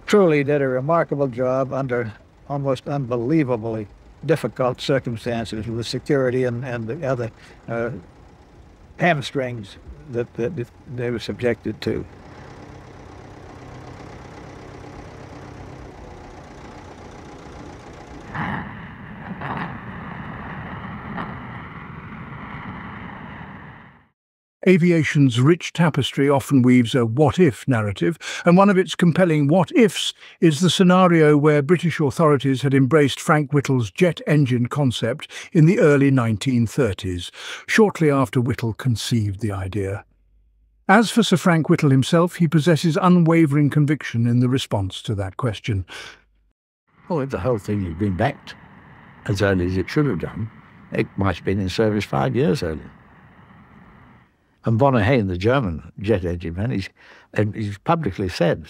truly did a remarkable job under almost unbelievably difficult circumstances with security and the other hamstrings that they were subjected to. Aviation's rich tapestry often weaves a what-if narrative, and one of its compelling what-ifs is the scenario where British authorities had embraced Frank Whittle's jet engine concept in the early 1930s, shortly after Whittle conceived the idea. As for Sir Frank Whittle himself, he possesses unwavering conviction in the response to that question. Oh, if the whole thing had been backed as early as it should have done, it might have been in service 5 years earlier. And Bonner Hain, the German jet engine man, he's publicly said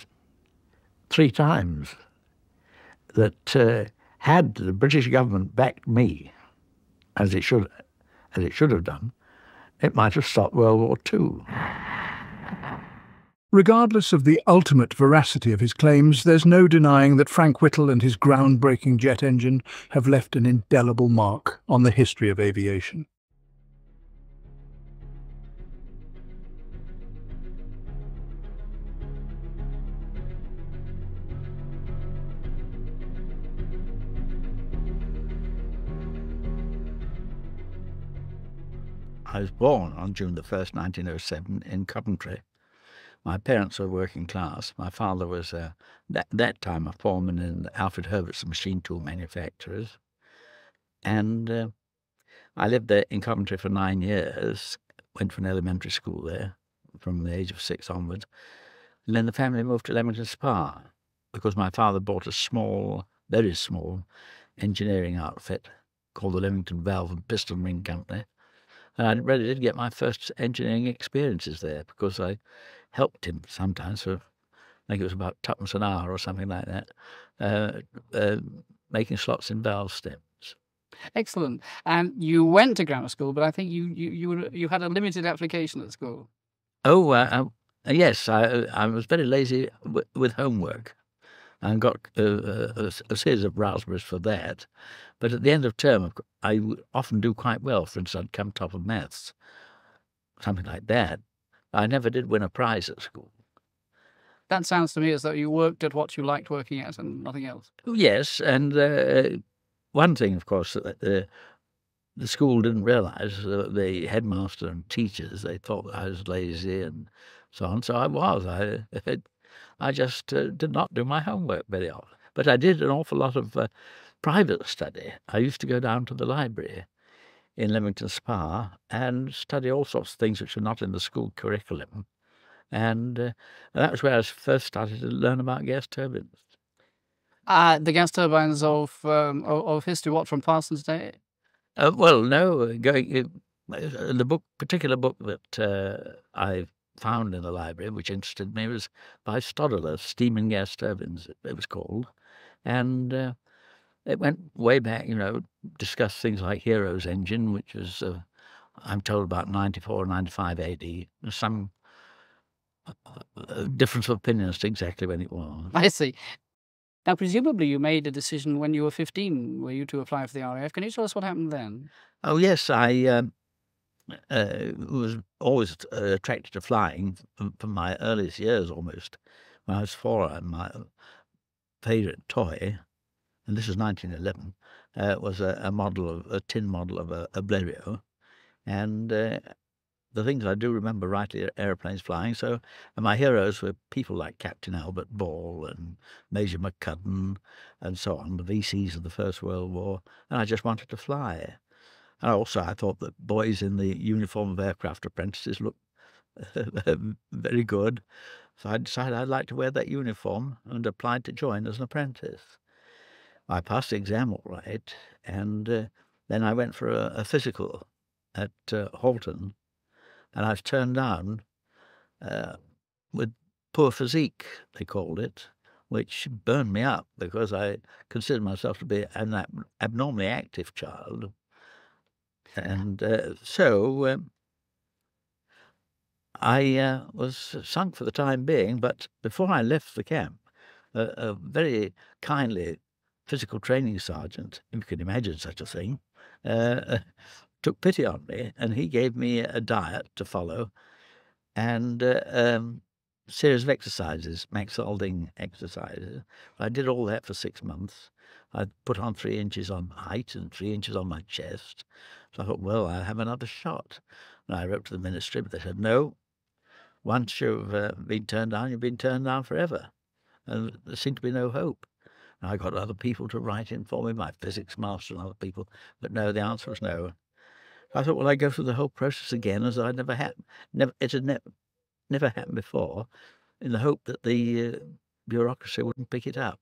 3 times that had the British government backed me, as it should have done, it might have stopped World War II. Regardless of the ultimate veracity of his claims, there's no denying that Frank Whittle and his groundbreaking jet engine have left an indelible mark on the history of aviation. I was born on June the 1st, 1907, in Coventry. My parents were working class. My father was, that time, a foreman in Alfred Herbert's machine tool manufacturers. And I lived there in Coventry for 9 years, went to an elementary school there from the age of 6 onwards. And then the family moved to Leamington Spa because my father bought a small, very small, engineering outfit called the Leamington Valve and Piston Ring Company. And I really did get my first engineering experiences there because I helped him sometimes for, I think it was about 2p an hour or something like that, making slots in valve stems. Excellent. And you went to grammar school, but I think you had a limited application at school. Oh, yes, I was very lazy with homework and got a series of raspberries for that. But at the end of term, I would often do quite well. For instance, I'd come top of maths, something like that. I never did win a prize at school. That sounds to me as though you worked at what you liked working at and nothing else. Yes, and one thing, of course, that the school didn't realise, the headmaster and teachers, they thought that I was lazy and so on. So I was. I just did not do my homework very often. But I did an awful lot of private study. I used to go down to the library in Leamington Spa and study all sorts of things which were not in the school curriculum. And that was where I first started to learn about gas turbines. The gas turbines of history, what, from Parsons' day? Well, no, the particular book that I found in the library, which interested me, was by Statler, Steam and Gas Turbines, it was called. And it went way back, discussed things like Hero's engine, which was, I'm told, about 94 or 95 AD. There's some difference of opinion as to exactly when it was. I see. Now, presumably you made a decision when you were 15, were you to apply for the RAF? Can you tell us what happened then? Oh, yes, I was always attracted to flying from my earliest years almost. When I was 4, my favourite toy, and this is 1911, was a tin model of a Blériot. And the things I do remember rightly are aeroplanes flying. So, and my heroes were people like Captain Albert Ball and Major McCudden and so on, the VCs of the First World War. And I just wanted to fly. And also, I thought that boys in the uniform of aircraft apprentices looked very good. So I decided I'd like to wear that uniform and applied to join as an apprentice. I passed the exam all right, and then I went for a physical at Halton, and I was turned down with poor physique, they called it, which burned me up because I considered myself to be an abnormally active child. And so I was sunk for the time being, but before I left the camp, a very kindly physical training sergeant, if you can imagine such a thing, took pity on me, and he gave me a diet to follow and series of exercises, Max Alding exercises. I did all that for 6 months. I put on 3 inches on height and 3 inches on my chest. So I thought, well, I'll have another shot. And I wrote to the ministry, but they said, no, once you've been turned down, you've been turned down forever. And there seemed to be no hope. And I got other people to write in for me, my physics master and other people, but no, the answer was no. I thought, well, I go through the whole process again as it had never happened before, in the hope that the bureaucracy wouldn't pick it up.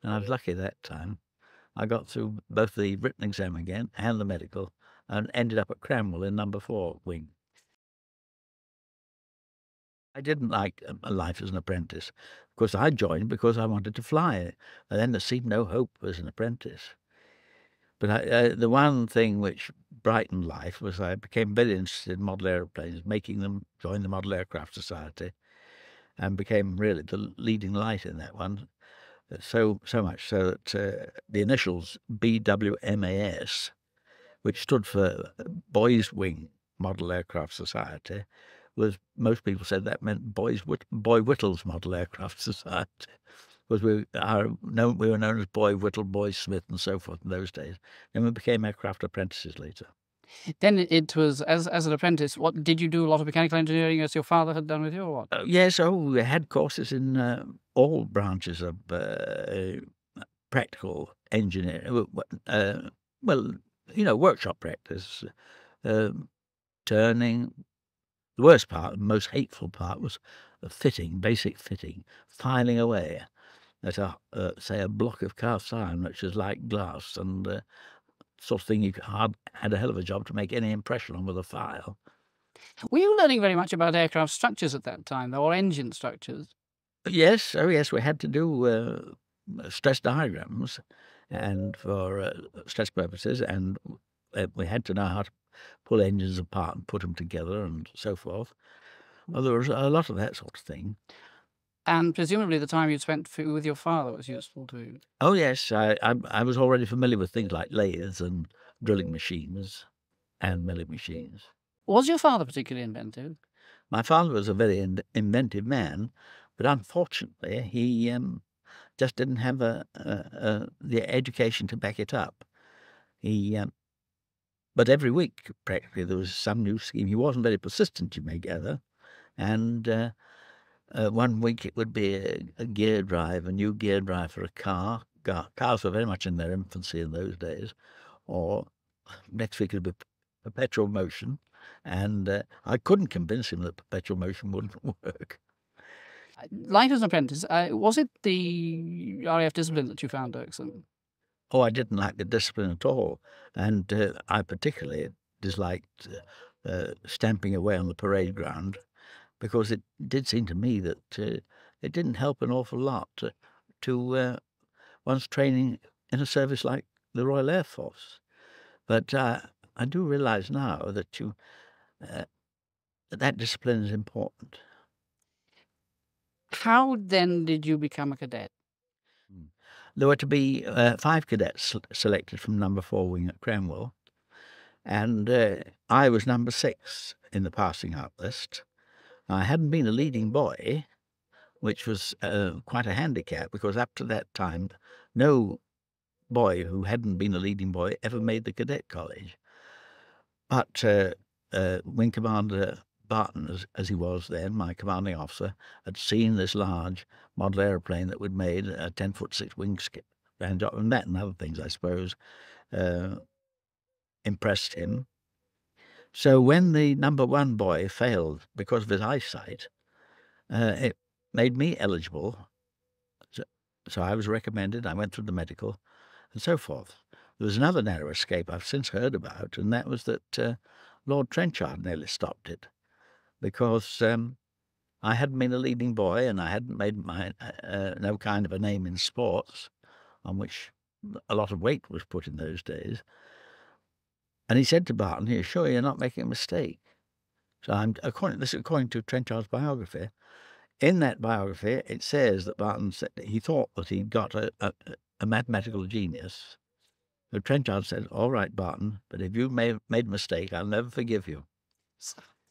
And I was lucky that time. I got through both the written exam again and the medical, and ended up at Cranwell in number 4 wing. I didn't like a life as an apprentice. Of course, I joined because I wanted to fly, and then there seemed no hope as an apprentice. But the one thing which brightened life was I became very interested in model aeroplanes, making them, joined the Model Aircraft Society, and became really the leading light in that one. So much so that the initials BWMAS, which stood for Boys Wing Model Aircraft Society, was, most people said that meant Boy Whittle's Model Aircraft Society, because we were known as Boy Whittle, Boy Smith, and so forth in those days. Then we became aircraft apprentices later. Then it was, as an apprentice, what did you do? A lot of mechanical engineering as your father had done with you, or what? Yes, we had courses in all branches of practical engineering. Well, workshop practice, turning. The worst part, the most hateful part, was fitting, basic fitting, filing away at say a block of cast iron, which is like glass, and sort of thing you had a hell of a job to make any impression on with a file. Were you learning very much about aircraft structures at that time, though, or engine structures? Yes, yes, we had to do stress diagrams, and for stress purposes, and we had to know how to pull engines apart and put them together and so forth. Well, there was a lot of that sort of thing. And presumably the time you spent with your father was useful too. Oh, yes. I was already familiar with things like lathes and drilling machines and milling machines. Was your father particularly inventive? My father was a very inventive man, but unfortunately he just didn't have the education to back it up. But every week, practically, there was some new scheme. He wasn't very persistent, you may gather. And one week it would be a gear drive, a new gear drive for a car. Cars were very much in their infancy in those days. Or next week it would be perpetual motion. And I couldn't convince him that perpetual motion wouldn't work. Life as an apprentice, was it the RAF discipline that you found irksome? Oh, I didn't like the discipline at all. And I particularly disliked stamping away on the parade ground, because it did seem to me that it didn't help an awful lot to one's training in a service like the Royal Air Force. But I do realise now that that discipline is important. How then did you become a cadet? There were to be 5 cadets selected from number 4 wing at Cranwell, and I was number 6 in the passing out list. I hadn't been a leading boy, which was quite a handicap, because up to that time, no boy who hadn't been a leading boy ever made the cadet college. But Wing Commander Barton, as he was then, my commanding officer, had seen this large model aeroplane that would made a 10-foot-6 wingspan, and that and other things, I suppose, impressed him. So when the number 1 boy failed because of his eyesight, it made me eligible. So I was recommended. I went through the medical and so forth. There was another narrow escape I've since heard about, and that was that Lord Trenchard nearly stopped it because I hadn't been a leading boy and I hadn't made my no kind of a name in sports, on which a lot of weight was put in those days. And he said to Barton, "Are you sure you're not making a mistake?" So this is according to Trenchard's biography. In that biography, it says that Barton said he thought that he'd got a mathematical genius. So Trenchard said, "All right, Barton, but if you've made a mistake, I'll never forgive you."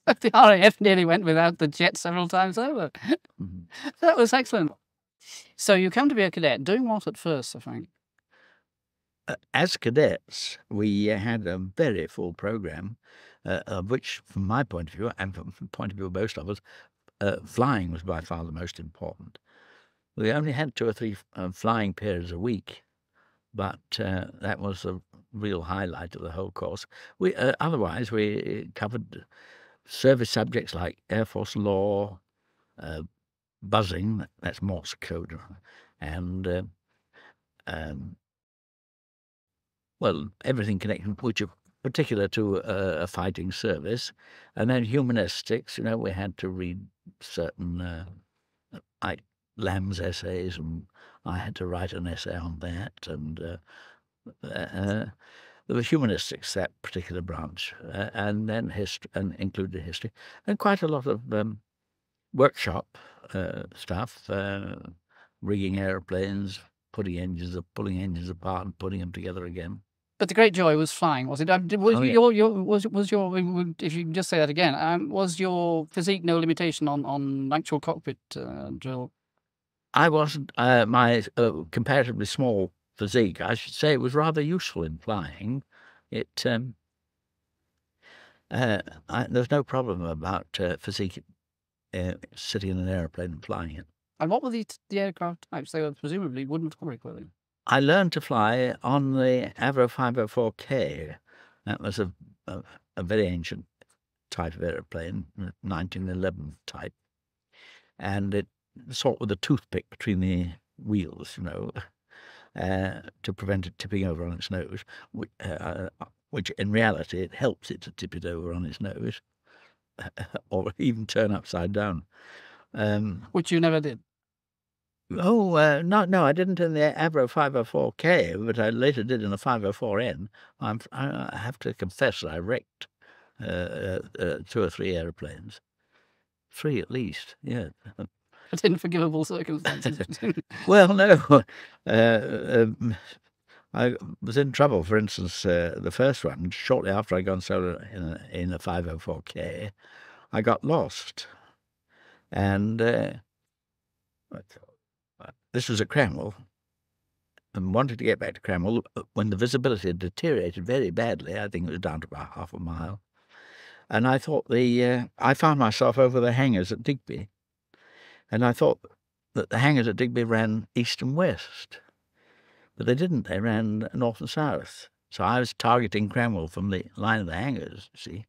The RAF nearly went without the jet several times over. Mhm. That was excellent. So you come to be a cadet. Doing what at first, Sir Frank? As cadets, we had a very full program, of which, from my point of view, and from the point of view of most of us, flying was by far the most important. We only had 2 or 3 flying periods a week, but that was the real highlight of the whole course. Otherwise, we covered service subjects like Air Force law, buzzing, that's Morse code, and well, everything connected, which are particular to a fighting service. And then humanistics, we had to read certain, like Lamb's essays, and I had to write an essay on that. And there was humanistics, that particular branch, and then history, and included history, and quite a lot of workshop stuff, rigging airplanes, pulling engines apart and putting them together again. But the great joy was flying, was it? Was your if you can just say that again, was your physique no limitation on actual cockpit drill? I wasn't. My comparatively small physique, I should say, was rather useful in flying. There's no problem about physique sitting in an airplane and flying it. And what were the aircraft types? They were presumably wooden fabric, were they? I learned to fly on the Avro 504K. That was a very ancient type of aeroplane, 1911 type. And it sort with a toothpick between the wheels, to prevent it tipping over on its nose, which in reality it helps it to tip it over on its nose, or even turn upside down. Which you never did? No, I didn't in the Avro 504K, but I later did in the 504N. I have to confess that I wrecked 2 or 3 aeroplanes. 3 at least, yeah. But in forgivable circumstances. Well, no. I was in trouble, for instance, the first one, shortly after I'd gone solo in the 504K, I got lost. And this was at Cranwell, and wanted to get back to Cranwell when the visibility had deteriorated very badly. I think it was down to about half a mile. And I thought I found myself over the hangars at Digby. And I thought that the hangars at Digby ran east and west. But they didn't. They ran north and south. So I was targeting Cranwell from the line of the hangars, you see.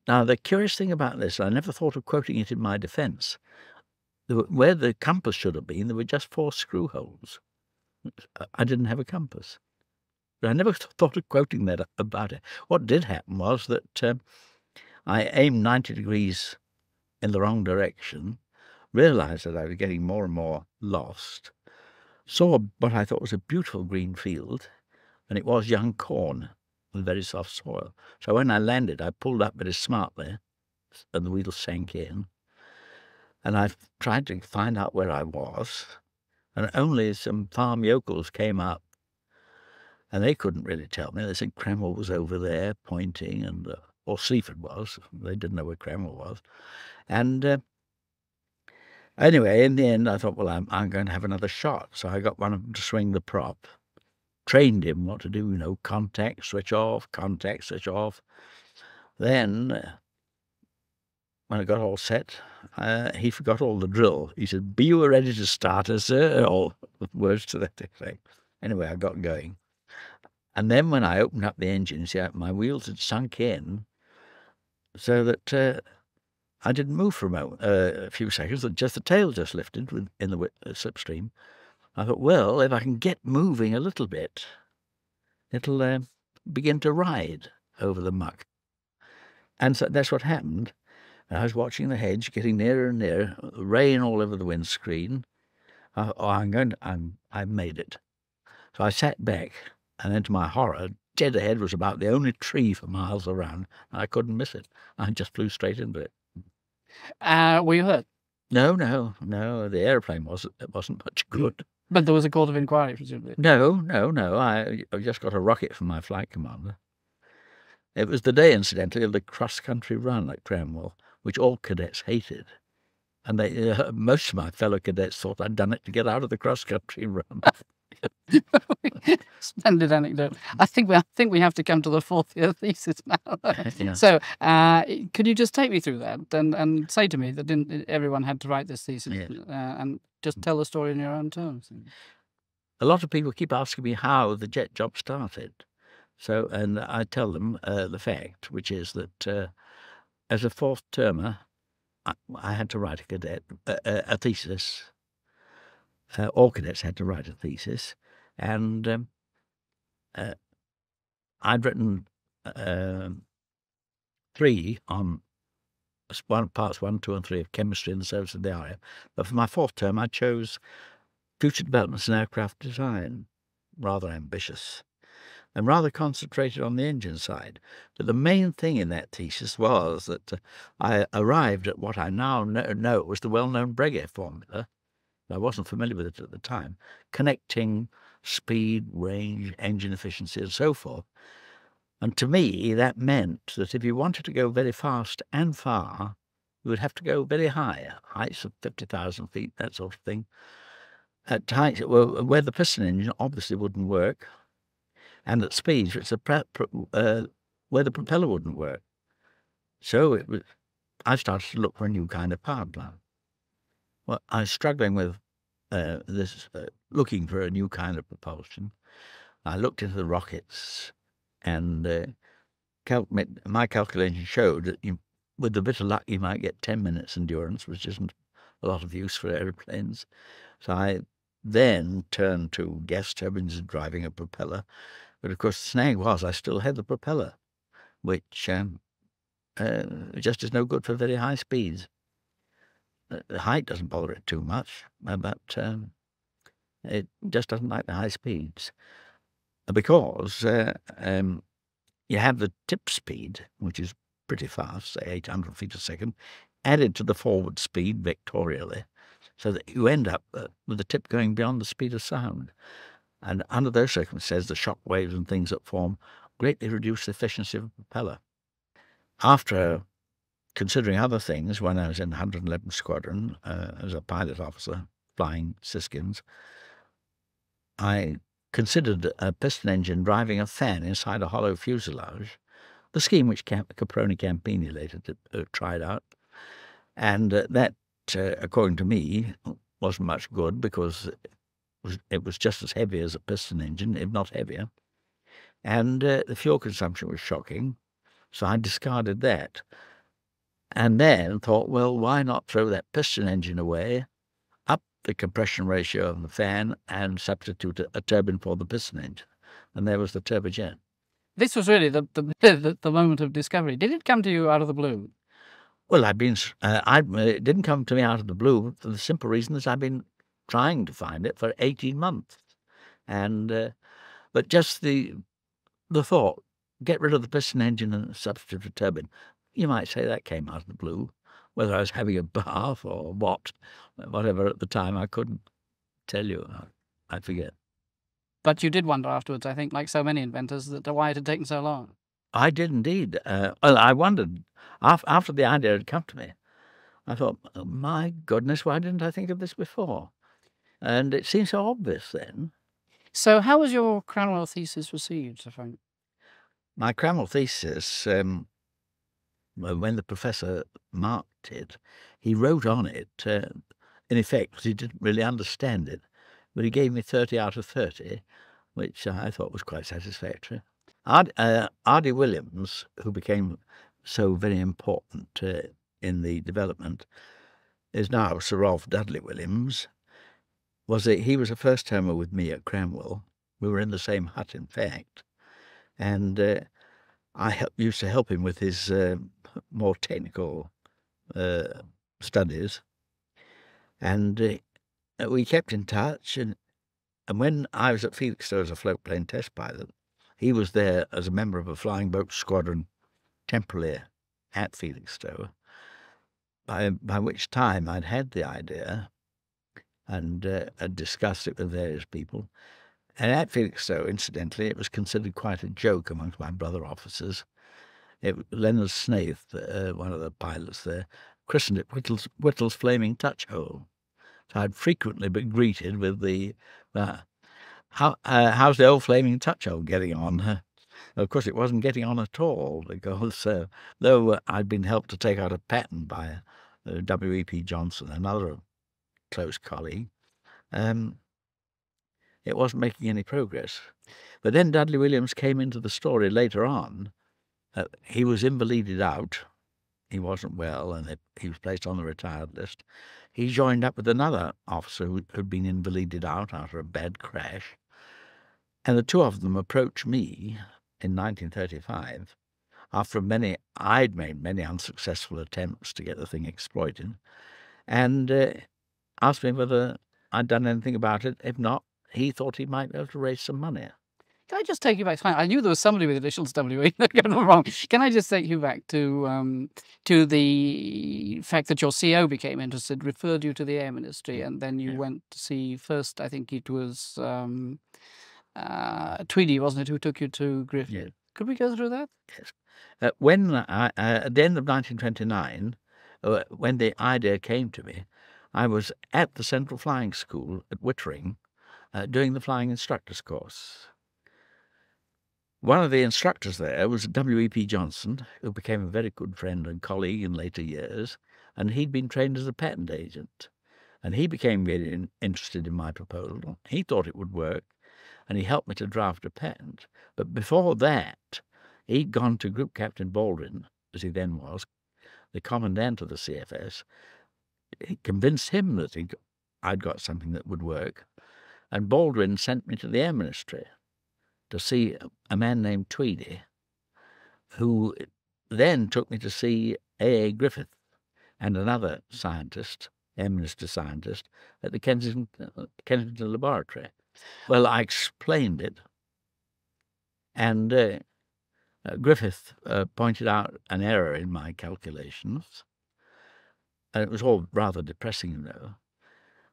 Now, the curious thing about this, I never thought of quoting it in my defence. Where the compass should have been, there were just 4 screw holes. I didn't have a compass. But I never thought of quoting that about it. What did happen was that I aimed 90 degrees in the wrong direction, realised that I was getting more and more lost, saw what I thought was a beautiful green field, and it was young corn with very soft soil. So when I landed, I pulled up very smartly, and the wheels sank in. And I tried to find out where I was, and only some farm yokels came up, and they couldn't really tell me. They said Cranwell was over there pointing, and or Sleaford was. They didn't know where Cranwell was. And anyway, in the end, I thought, well, I'm going to have another shot. So I got one of them to swing the prop, trained him what to do, contact, switch off, contact, switch off. Then when I got all set, he forgot all the drill. He said, "Be you ready to start us, sir?" All words to that effect. Anyway, I got going. And then when I opened up the engine, see, my wheels had sunk in so that I didn't move for a few seconds. Just the tail just lifted in the slipstream. I thought, well, if I can get moving a little bit, it'll begin to ride over the muck. And so that's what happened. I was watching the hedge getting nearer and nearer, rain all over the windscreen. I've made it. So I sat back, and then to my horror, dead ahead was about the only tree for miles around, and I couldn't miss it. I just flew straight into it. Were you hurt? No. The airplane wasn't much good. But there was a court of inquiry, presumably. No. I just got a rocket from my flight commander. It was the day, incidentally, of the cross-country run at Cranwell, which all cadets hated. And most of my fellow cadets thought I'd done it to get out of the cross-country run. Splendid anecdote. I think we have to come to the fourth year thesis now. Yeah. So, could you just take me through that and say to me that everyone had to write this thesis, and just tell the story in your own terms? A lot of people keep asking me how the jet job started. So, and I tell them the fact, which is that as a fourth termer, I had to write a thesis. All cadets had to write a thesis, and I'd written 3 on parts 1, 2, and 3 of chemistry in the service of the area. But for my fourth term, I chose future developments in aircraft design, rather ambitious, and rather concentrated on the engine side. But the main thing in that thesis was that I arrived at what I now know was the well-known Breguet formula. I wasn't familiar with it at the time, connecting speed, range, engine efficiency, and so forth. And to me, that meant that if you wanted to go very fast and far, you would have to go very high, heights of 50,000 feet, that sort of thing, at heights where the piston engine obviously wouldn't work, and at speeds where the propeller wouldn't work. So I started to look for a new kind of power plant. Well, I was struggling with looking for a new kind of propulsion. I looked into the rockets, and my calculation showed that with a bit of luck, you might get 10 minutes endurance, which isn't a lot of use for airplanes. So I then turned to gas turbines and driving a propeller. But of course, the snag was I still had the propeller, which just is no good for very high speeds. The height doesn't bother it too much, but it just doesn't like the high speeds. Because you have the tip speed, which is pretty fast, say 800 feet a second, added to the forward speed vectorially, so that you end up with the tip going beyond the speed of sound. And under those circumstances, the shock waves and things that form greatly reduce the efficiency of the propeller. After considering other things, when I was in the 111th Squadron as a pilot officer flying Siskins, I considered a piston engine driving a fan inside a hollow fuselage, the scheme which Caproni Campini later tried out. And that, according to me, wasn't much good because it was just as heavy as a piston engine, if not heavier. And the fuel consumption was shocking, so I discarded that. And then thought, well, why not throw that piston engine away, up the compression ratio of the fan, and substitute a turbine for the piston engine? And there was the turbojet. This was really the moment of discovery. Did it come to you out of the blue? Well, it didn't come to me out of the blue for the simple reason that I've been trying to find it for 18 months. And but just the thought, get rid of the piston engine and substitute a turbine. You might say that came out of the blue. Whether I was having a bath or whatever at the time, I couldn't tell you. I forget. But you did wonder afterwards, I think, like so many inventors, why it had taken so long. I did indeed. Well, I wondered, after the idea had come to me, I thought, oh, my goodness, why didn't I think of this before? And it seemed so obvious then. So how was your Cranwell thesis received, Sir Frank? My Cranwell thesis, when the professor marked liked it. He wrote on it, in effect, because he didn't really understand it, but he gave me 30 out of 30, which I thought was quite satisfactory. R.D. Williams, who became so very important in the development, is now Sir Rolf Dudley Williams. He was a first-termer with me at Cranwell. We were in the same hut, in fact, and I used to help him with his more technical studies, and we kept in touch. And when I was at Felixstowe as a float plane test pilot, he was there as a member of a flying boat squadron temporarily at Felixstowe, by which time I'd had the idea and had discussed it with various people. And at Felixstowe, incidentally, it was considered quite a joke amongst my brother officers. Leonard Snaith, one of the pilots there, christened it Whittle's Flaming Touch Hole. So I'd frequently been greeted with the, how's the old flaming touch hole getting on? Of course, it wasn't getting on at all, because though I'd been helped to take out a patent by W.E.P. Johnson, another close colleague, it wasn't making any progress. But then Dudley Williams came into the story later on. He was invalided out. He wasn't well, and he was placed on the retired list. He joined up with another officer who had been invalided out after a bad crash, and the two of them approached me in 1935 after I'd made many unsuccessful attempts to get the thing exploited, and asked me whether I'd done anything about it. If not, he thought he might be able to raise some money. Can I just take you back? I knew there was somebody with initials W.E. Don't get me wrong. Can I just take you back to the fact that your CO became interested, referred you to the Air Ministry, and then you went to see first, I think it was Tweedy, wasn't it, who took you to Griffith? Yes. Could we go through that? Yes. When at the end of 1929, when the idea came to me, I was at the Central Flying School at Wittering doing the flying instructor's course. One of the instructors there was W.E.P. Johnson, who became a very good friend and colleague in later years, and he'd been trained as a patent agent. And he became very interested in my proposal. He thought it would work, and he helped me to draft a patent. But before that, he'd gone to Group Captain Baldwin, as he then was, the commandant of the CFS. He convinced him that I'd got something that would work, and Baldwin sent me to the Air Ministry to see a man named Tweedy, who then took me to see A.A. Griffith and another scientist, Air Minister scientist, at the Kensington Laboratory. Well, I explained it, and Griffith pointed out an error in my calculations, and it was all rather depressing, you know.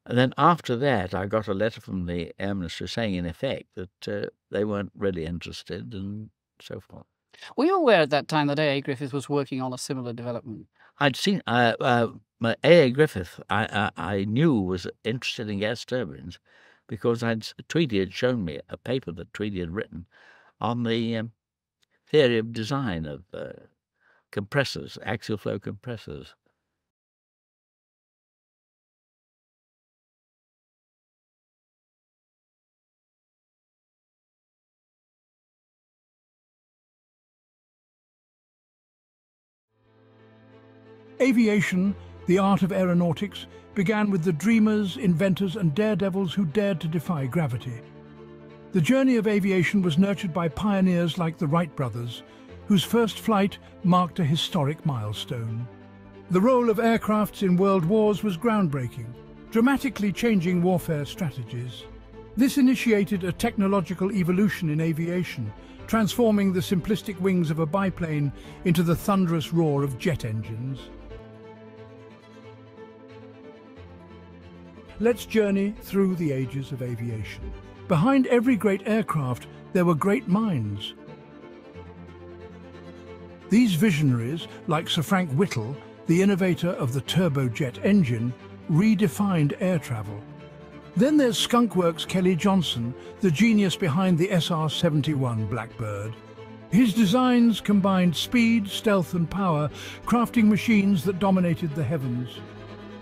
And then after that, I got a letter from the Air Ministry saying, in effect, that they weren't really interested and so forth. Were you aware at that time that A.A. Griffith was working on a similar development? I'd seen A.A. Griffith, I knew was interested in gas turbines because Tweedy had shown me a paper that Tweedy had written on the theory of design of compressors, axial flow compressors. Aviation, the art of aeronautics, began with the dreamers, inventors and daredevils who dared to defy gravity. The journey of aviation was nurtured by pioneers like the Wright brothers, whose first flight marked a historic milestone. The role of aircrafts in world wars was groundbreaking, dramatically changing warfare strategies. This initiated a technological evolution in aviation, transforming the simplistic wings of a biplane into the thunderous roar of jet engines. Let's journey through the ages of aviation. Behind every great aircraft, there were great minds. These visionaries, like Sir Frank Whittle, the innovator of the turbojet engine, redefined air travel. Then there's Skunkworks Kelly Johnson, the genius behind the SR-71 Blackbird. His designs combined speed, stealth and power, crafting machines that dominated the heavens.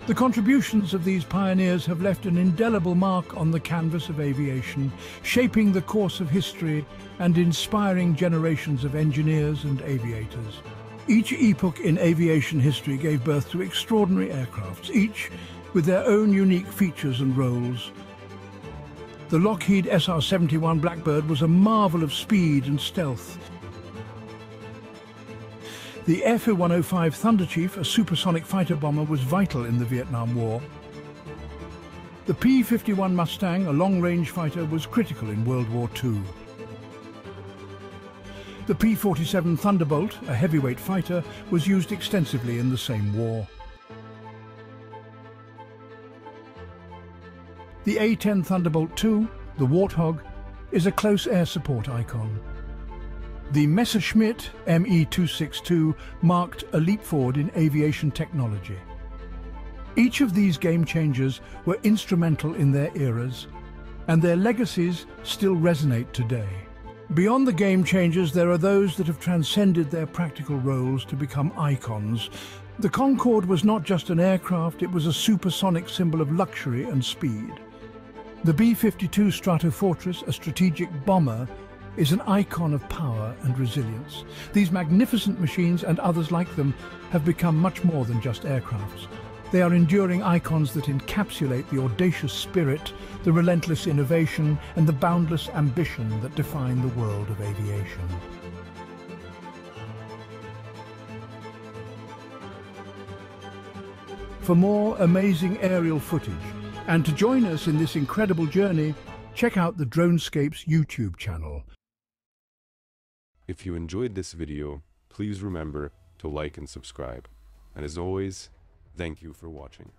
The contributions of these pioneers have left an indelible mark on the canvas of aviation, shaping the course of history and inspiring generations of engineers and aviators. Each epoch in aviation history gave birth to extraordinary aircrafts, each with their own unique features and roles. The Lockheed SR-71 Blackbird was a marvel of speed and stealth. The F-105 Thunderchief, a supersonic fighter bomber, was vital in the Vietnam War. The P-51 Mustang, a long-range fighter, was critical in World War II. The P-47 Thunderbolt, a heavyweight fighter, was used extensively in the same war. The A-10 Thunderbolt II, the Warthog, is a close air support icon. The Messerschmitt Me-262 marked a leap forward in aviation technology. Each of these game changers were instrumental in their eras, and their legacies still resonate today. Beyond the game changers, there are those that have transcended their practical roles to become icons. The Concorde was not just an aircraft, it was a supersonic symbol of luxury and speed. The B-52 Stratofortress, a strategic bomber, is an icon of power and resilience. These magnificent machines and others like them have become much more than just aircrafts. They are enduring icons that encapsulate the audacious spirit, the relentless innovation, and the boundless ambition that define the world of aviation. For more amazing aerial footage, and to join us in this incredible journey, check out the DroneScapes YouTube channel. If you enjoyed this video, please remember to like and subscribe. And as always, thank you for watching.